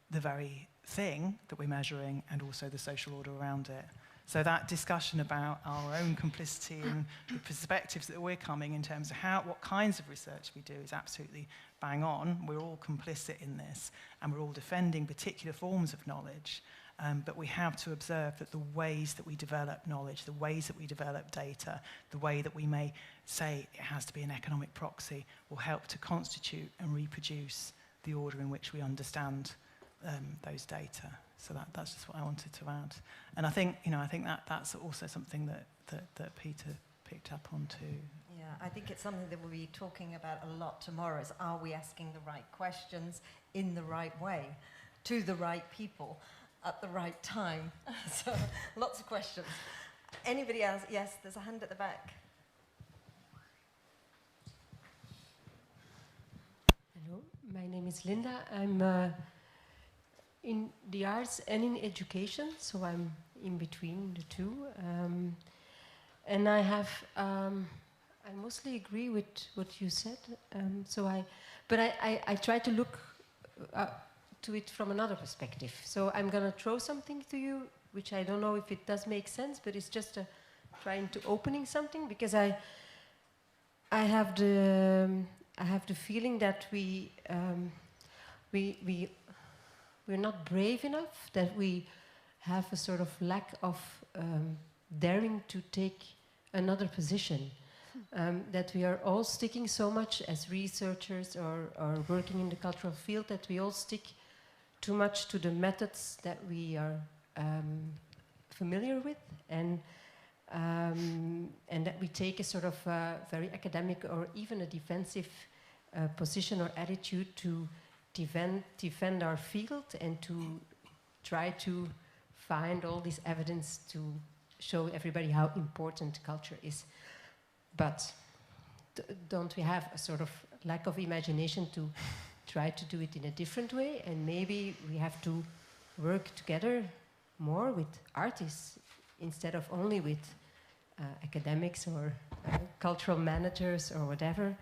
the very thing that we're measuring and also the social order around it. So that discussion about our own complicity and the perspectives that we're coming in terms of what kinds of research we do is absolutely bang on. We're all complicit in this, and we're all defending particular forms of knowledge. But we have to observe that the ways that we develop knowledge, the ways that we develop data, the way that we may say it has to be an economic proxy will help to constitute and reproduce the order in which we understand those data. So that's just what I wanted to add. And I think that's also something that Peter picked up on too. Yeah, I think it's something that we'll be talking about a lot tomorrow, is are we asking the right questions in the right way, to the right people, at the right time? So lots of questions. Anybody else? Yes, there's a hand at the back. Hello, my name is Linda. I'm in the arts and in education, so I'm in between the two. And I mostly agree with what you said. But I try to look to it from another perspective. So I'm going to throw something to you, which I don't know if it does make sense, but it's just trying to opening something, because I have the feeling that we're not brave enough, that we have a sort of lack of daring to take another position. That we are all sticking so much as researchers or working in the cultural field, that we all stick too much to the methods that we are familiar with, and that we take a sort of very academic or even a defensive position or attitude to defend our field and to try to find all this evidence to show everybody how important culture is. But don't we have a sort of lack of imagination to try to do it in a different way? And maybe we have to work together more with artists instead of only with academics or cultural managers or whatever.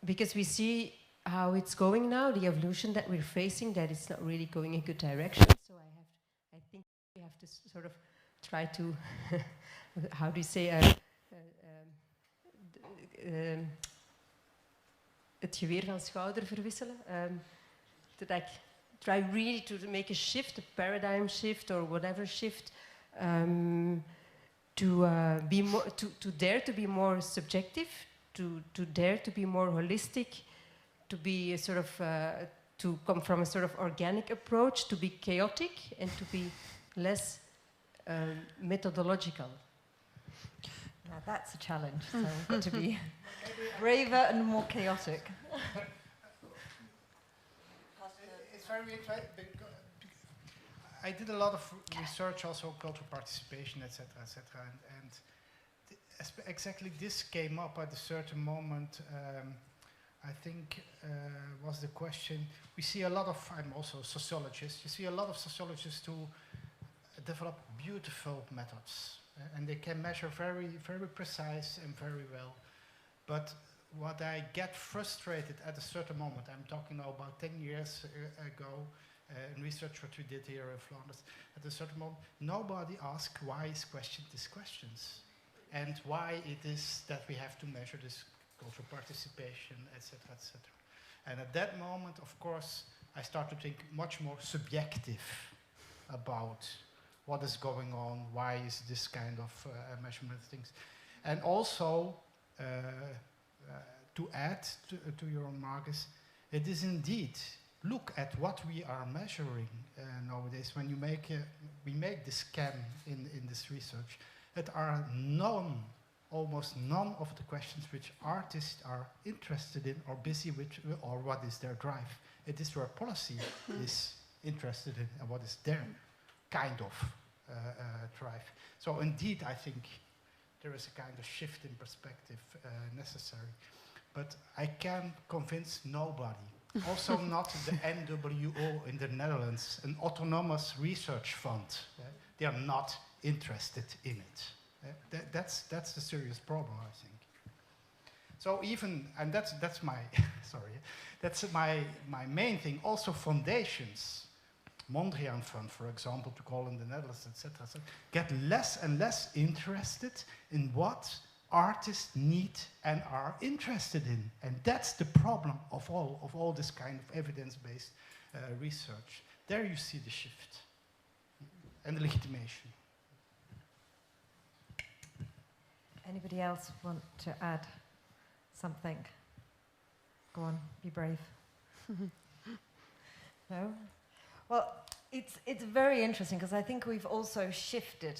Because we see how it's going now, the evolution that we're facing, that it's not really going in a good direction. So I think we have to sort of try to, how do you say, het geweer van schouder verwisselen. That I try really to make a shift, a paradigm shift or whatever shift, to be more, to dare to be more subjective, to dare to be more holistic, to be a sort of to come from a sort of organic approach, to be chaotic, and to be less methodological. Now that's a challenge. So we've got to be braver and more chaotic. It's very interesting. I did a lot of research also on cultural participation, etc., etc., and exactly this came up at a certain moment. I think was the question. We see a lot of. I'm also a sociologist. You see a lot of sociologists who develop beautiful methods, and they can measure very, very precise and very well. But what I get frustrated at a certain moment, I'm talking now about 10 years ago, in research what we did here in Flanders, at a certain moment, nobody asked why is questioned these questions, and why it is that we have to measure this cultural participation, etc., etc. And at that moment, of course, I start to think much more subjective about what is going on, why is this kind of measurement things. And also, to add to your remark, it is indeed, look at what we are measuring nowadays. When you we make this scan in this research, that are almost none of the questions which artists are interested in or busy with, or what is their drive. It is where policy is interested in and what is their kind of drive. So indeed, I think there is a kind of shift in perspective necessary. But I can convince nobody. Also not the NWO in the Netherlands, an autonomous research fund. They are not interested in it. That's the serious problem, I think. So even, and that's my, sorry, that's my main thing. Also foundations, Mondrian Fund, for example, to call in the Netherlands, etc., get less and less interested in what artists need and are interested in. And that's the problem of all this kind of evidence-based research. There you see the shift and the legitimation. Anybody else want to add something? Go on, be brave. No? Well, it's very interesting because I think we've also shifted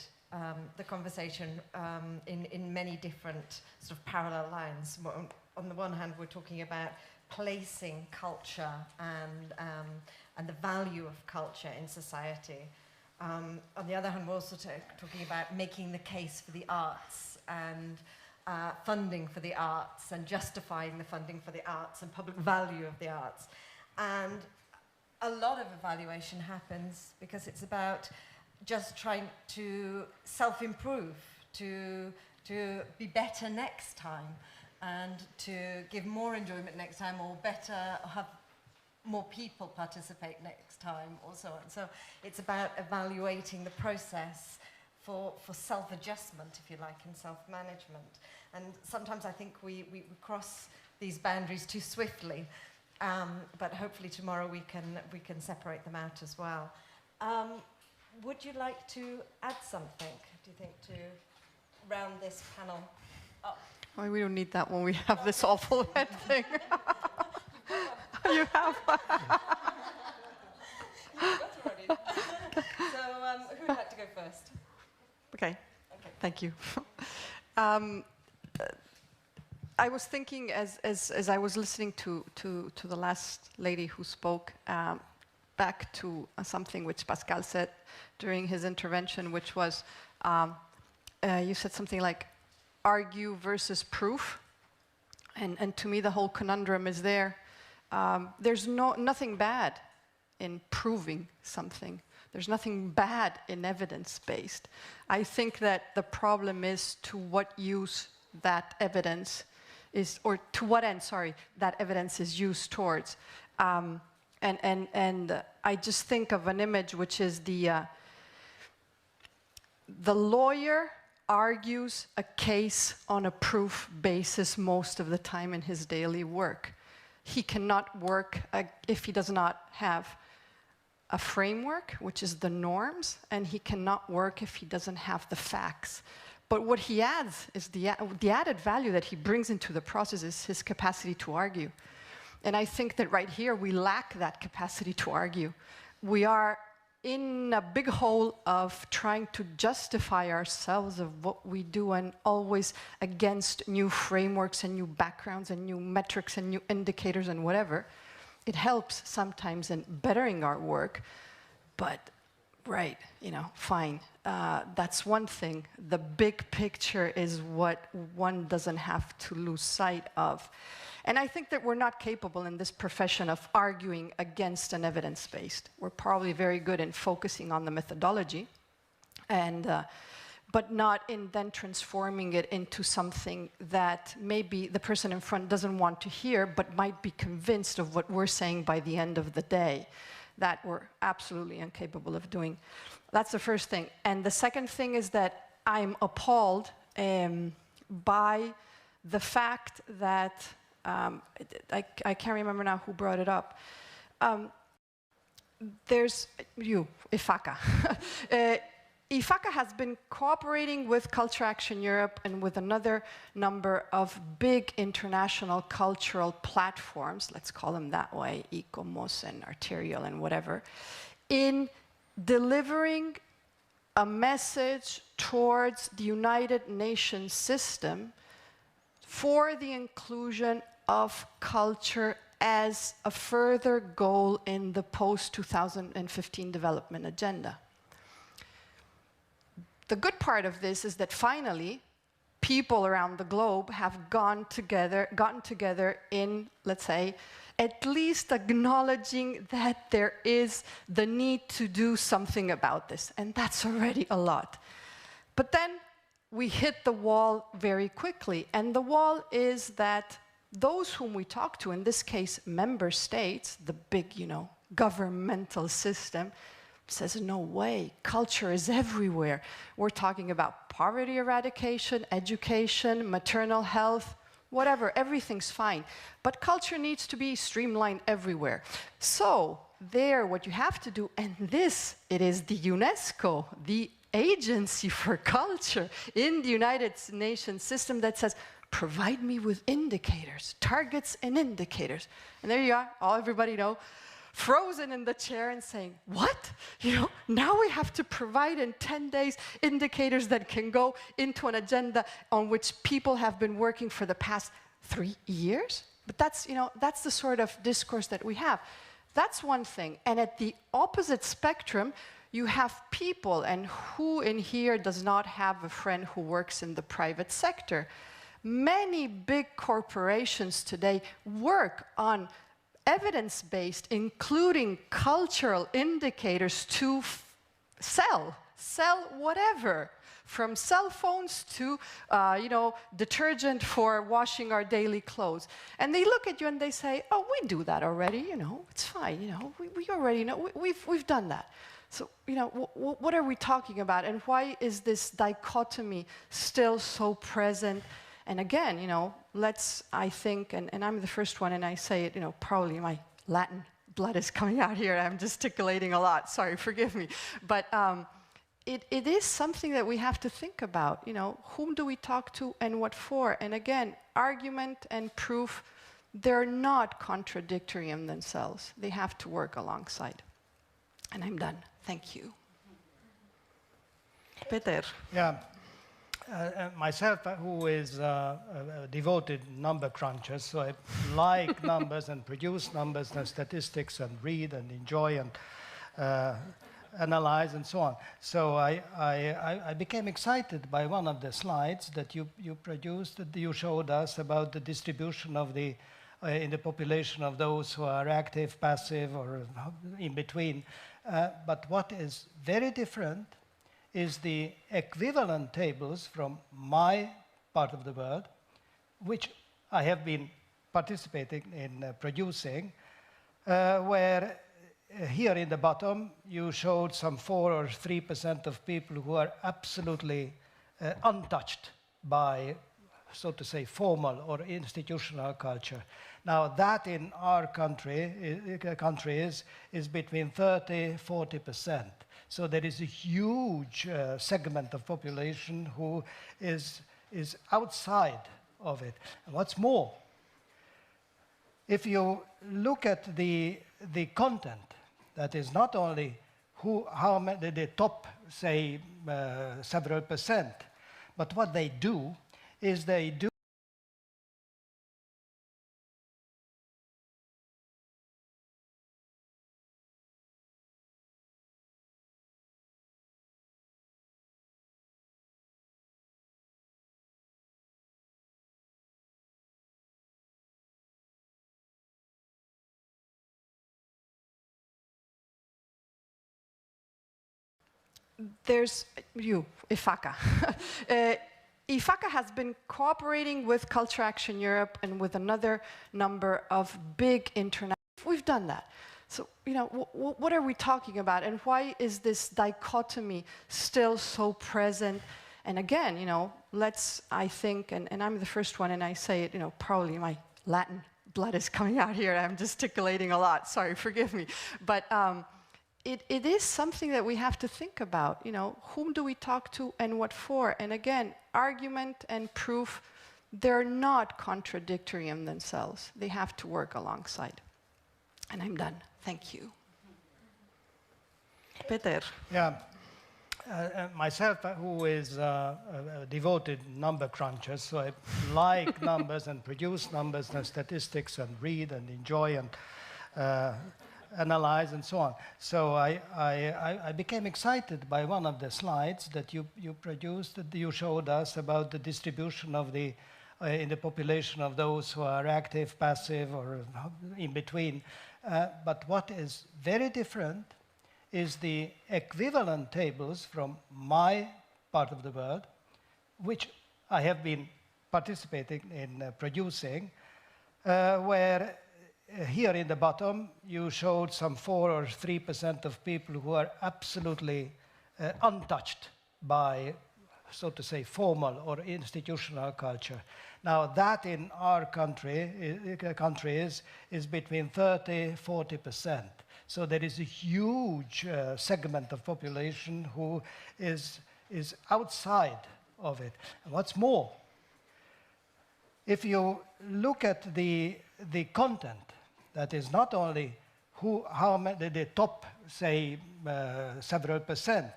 the conversation in many different sort of parallel lines. On the one hand, we're talking about placing culture and the value of culture in society. On the other hand, we're also talking about making the case for the arts and funding for the arts and justifying the funding for the arts and public value of the arts. And a lot of evaluation happens because it's about just trying to self-improve, to be better next time, and to give more enjoyment next time, or better, have more people participate next time, or so on. So it's about evaluating the process for self-adjustment, if you like, and self-management. And sometimes I think we cross these boundaries too swiftly, but hopefully tomorrow we can separate them out as well. Would you like to add something, do you think, to round this panel up? Well, we don't need that when we have this awful head thing. You have. So who would like to go first? Okay. Thank you. I was thinking as I was listening to the last lady who spoke, back to something which Pascal said during his intervention, which was, you said something like, argue versus proof. And to me, the whole conundrum is there. There's nothing bad in proving something. There's nothing bad in evidence-based. I think that the problem is to what use that evidence is, or to what end, sorry, that evidence is used towards. And I just think of an image which is the lawyer argues a case on a proof basis most of the time in his daily work. He cannot work if he does not have a framework, which is the norms, and he cannot work if he doesn't have the facts. But what he adds is the added value that he brings into the process is his capacity to argue. And I think that right here we lack that capacity to argue. We are in a big hole of trying to justify ourselves of what we do and always against new frameworks and new backgrounds and new metrics and new indicators and whatever. It helps sometimes in bettering our work, but right, fine. That's one thing. The big picture is what one doesn't have to lose sight of. And I think that we're not capable in this profession of arguing against an evidence-based. We're probably very good in focusing on the methodology, but not in then transforming it into something that maybe the person in front doesn't want to hear, but might be convinced of what we're saying by the end of the day. That we're absolutely incapable of doing. That's the first thing. And the second thing is that I'm appalled by the fact that, I can't remember now who brought it up. There's you, IFACA. IFACA has been cooperating with Culture Action Europe and with another number of big international cultural platforms, let's call them that way, ICOMOS and Arterial and whatever, in delivering a message towards the United Nations system for the inclusion of culture as a further goal in the post-2015 development agenda. The good part of this is that finally, people around the globe have gotten together in, let's say, at least acknowledging that there is the need to do something about this, and that's already a lot. But then we hit the wall very quickly, and the wall is that those whom we talk to, in this case, member states, the big, governmental system, says, no way, culture is everywhere. We're talking about poverty eradication, education, maternal health, whatever, everything's fine. But culture needs to be streamlined everywhere. So there, what you have to do, and this, it is the UNESCO, the agency for culture in the United Nations system that says, provide me with indicators, targets and indicators. And there you are, everybody know, frozen in the chair and saying, what? Now we have to provide in 10 days indicators that can go into an agenda on which people have been working for the past 3 years? But that's, that's the sort of discourse that we have. That's one thing. And at the opposite spectrum, you have people, and who in here does not have a friend who works in the private sector? Many big corporations today work on evidence-based, including cultural indicators to sell whatever, from cell phones to, detergent for washing our daily clothes. And they look at you and they say, oh, we do that already, it's fine, we already know, we've done that. So, what are we talking about? And why is this dichotomy still so present? And again, I think, and I'm the first one, and I say it, probably my Latin blood is coming out here. I'm gesticulating a lot. Sorry, forgive me. But it is something that we have to think about. Whom do we talk to and what for? And again, argument and proof, they're not contradictory in themselves. They have to work alongside. And I'm done. Thank you. Peter. Yeah. Myself, who is a devoted number cruncher, so I like numbers and produce numbers and statistics and read and enjoy and analyze and so on. So I became excited by one of the slides that you produced, that you showed us about the distribution of the in the population of those who are active, passive, or in between. But what is very different is the equivalent tables from my part of the world, which I have been participating in producing, where here in the bottom you showed some 4 or 3% of people who are absolutely untouched by, so to say, formal or institutional culture. Now that in our country is between 30–40%. So there is a huge segment of population who is outside of it. And what's more, if you look at the content, that is not only how many, the top, say, several percent, but what they do is they do there's you, IFACA. IFACA has been cooperating with Culture Action Europe and with another number of big international. We've done that. So, you know, what are we talking about, and why is this dichotomy still so present? And again, you know, I think, and I'm the first one, and I say it, you know, probably my Latin blood is coming out here. I'm gesticulating a lot. Sorry, forgive me, but. It is something that we have to think about, you know, whom do we talk to and what for? And again, argument and proof, they're not contradictory in themselves. They have to work alongside. And I'm done. Thank you. Peter. Yeah. Myself, who is a devoted number cruncher, so I like numbers and produce numbers and statistics and read and enjoy and analyze and so on. So I became excited by one of the slides that you produced, that you showed us about the distribution of the in the population of those who are active, passive, or in between. But what is very different is the equivalent tables from my part of the world, which I have been participating in producing, where here in the bottom, you showed some 4 or 3% of people who are absolutely untouched by, so to say, formal or institutional culture. Now that in our country is between 30–40%. So there is a huge segment of population who is outside of it. And what's more, if you look at the content, that is not only how many, the top, say, several percent,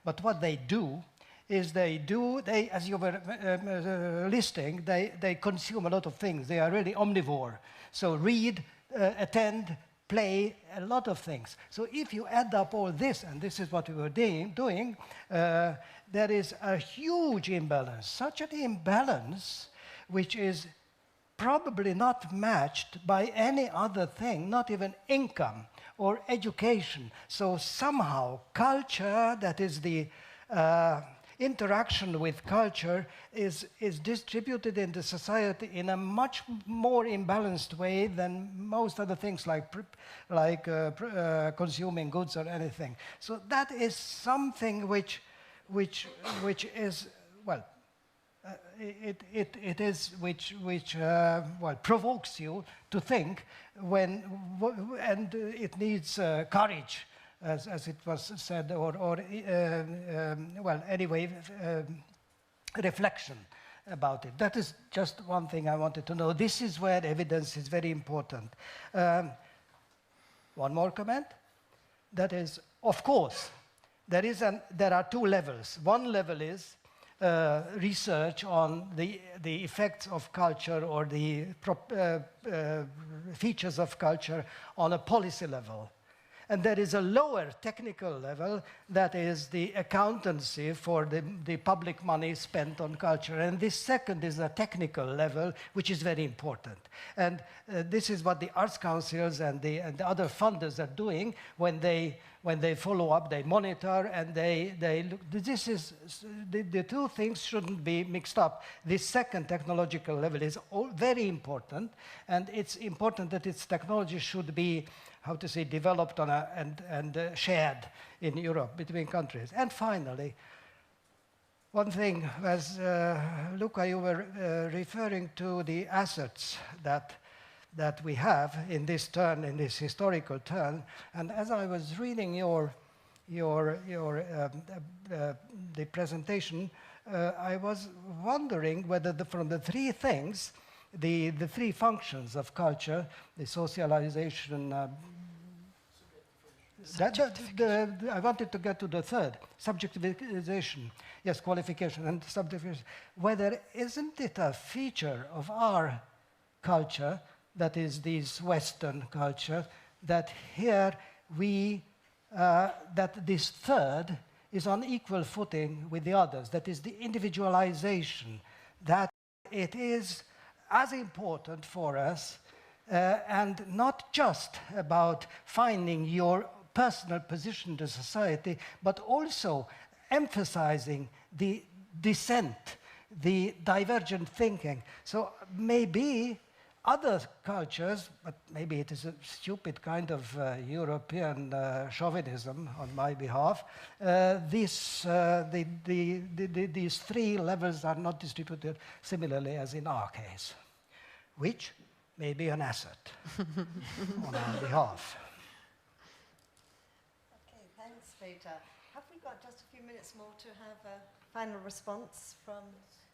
but what they do is they, as you were listing, they consume a lot of things. They are really omnivore. So read, attend, play, a lot of things. So if you add up all this, and this is what we were doing, there is a huge imbalance, such an imbalance which is probably not matched by any other thing, not even income or education. So somehow culture, that is the interaction with culture, is distributed in the society in a much more imbalanced way than most other things like consuming goods or anything. So that is something which is, well, it is which well, provokes you to think and it needs courage, as it was said, or well, anyway, reflection about it. That is just one thing I wanted to know. This is where evidence is very important. One more comment. That is, of course, there are two levels. One level is research on the effects of culture or the features of culture on a policy level. And there is a lower technical level that is the accountancy for the public money spent on culture. And this second is a technical level, which is very important. And this is what the arts councils and the other funders are doing when they follow up, they monitor, and they look. This is, the two things shouldn't be mixed up. This second technological level is very important, and it's important that its technology should be, how to say, developed and shared in Europe between countries. And finally, One thing was, Luca, you were referring to the assets that we have in this turn, in this historical turn. And as I was reading the presentation, I was wondering whether from the three things, the three functions of culture, the socialization, I wanted to get to the third, subjectivization, yes, qualification and subjectivization, whether isn't it a feature of our culture, that is this Western culture, that here that this third is on equal footing with the others, that is the individualization, that it is as important for us and not just about finding your personal position in the society, but also emphasizing the dissent, the divergent thinking. So maybe other cultures, but maybe it is a stupid kind of European chauvinism on my behalf, these three levels are not distributed similarly as in our case, which may be an asset on our behalf. Okay, thanks, Peter. Have we got just a few minutes more to have a final response from...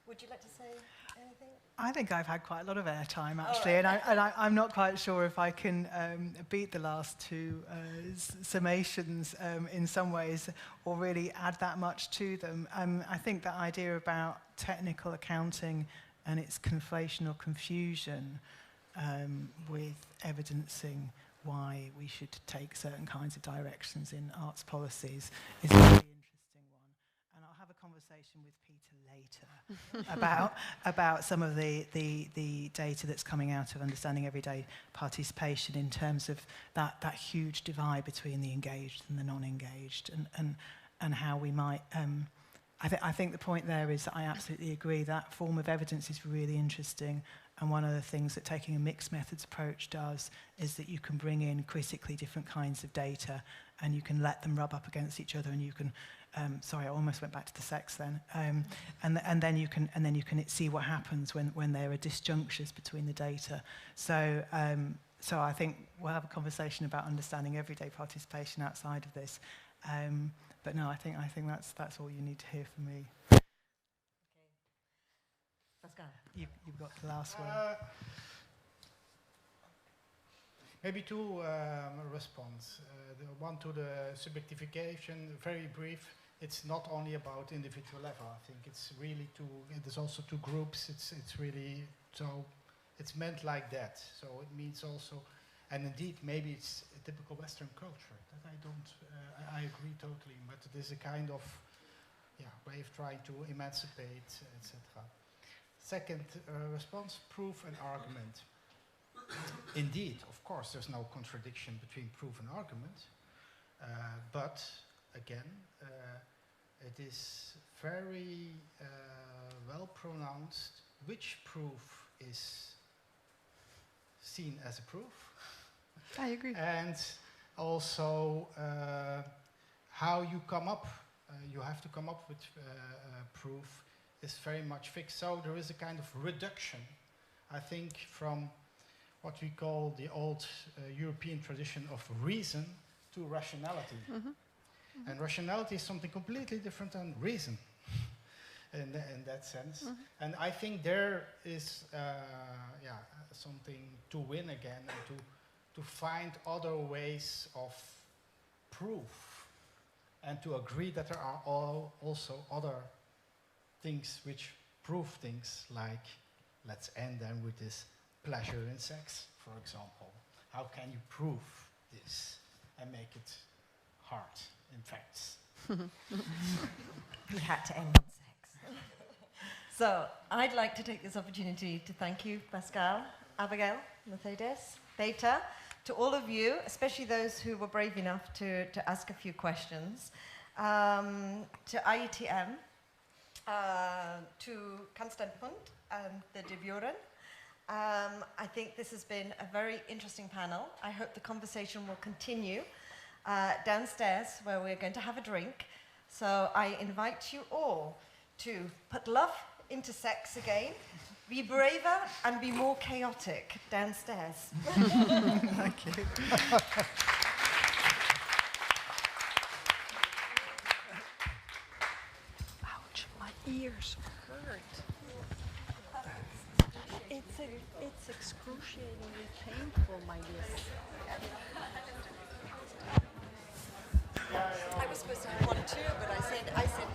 Would you like to say anything? I think I've had quite a lot of airtime, actually, right. and I'm not quite sure if I can beat the last two summations in some ways, or really add that much to them. I think that idea about technical accounting and its conflation or confusion with evidencing why we should take certain kinds of directions in arts policies is a really interesting one. And I'll have a conversation with Peter later about some of the data that's coming out of understanding everyday participation in terms of that huge divide between the engaged and the non-engaged, and how we might... I think the point there is that I absolutely agree that form of evidence is really interesting, and one of the things that taking a mixed methods approach does is that you can bring in critically different kinds of data, and you can let them rub up against each other, and you can sorry, I almost went back to the sex then, and then you can see what happens when there are disjunctures between the data. So I think we'll have a conversation about understanding everyday participation outside of this. But no, I think that's all you need to hear from me. Okay. Pascal. You've got the last one. Maybe two response. The one to the subjectification, very brief. It's not only about individual level. I think it's really there's also two groups. It's really, so it's meant like that. So it means also, and indeed maybe it's a typical Western culture that I agree totally, but it is a kind of way of trying to emancipate, etc. Second response, proof and argument. Indeed, of course, there's no contradiction between proof and argument, but again, it is very well pronounced which proof is seen as a proof. I agree. And also how you come up, you have to come up with proof is very much fixed. So there is a kind of reduction, I think, from what we call the old European tradition of reason to rationality. Mm-hmm. Mm-hmm. And rationality is something completely different than reason in that sense. Mm-hmm. And I think there is something to win again, and to find other ways of proof, and to agree that there are also other things which prove things, like, let's end then with this pleasure in sex, for example. How can you prove this and make it hard in facts? We had to end on sex. So I'd like to take this opportunity to thank you, Pascal, Abigail, Mercedes, Peter, to all of you, especially those who were brave enough to ask a few questions, to IETM, to Constantpunt and the De Buren. I think this has been a very interesting panel. I hope the conversation will continue downstairs, where we're going to have a drink. So I invite you all to put love into sex again, be braver and be more chaotic downstairs. Thank you. Ouch, my ears hurt. It's excruciatingly painful, my dear. I was supposed to have one too, but I said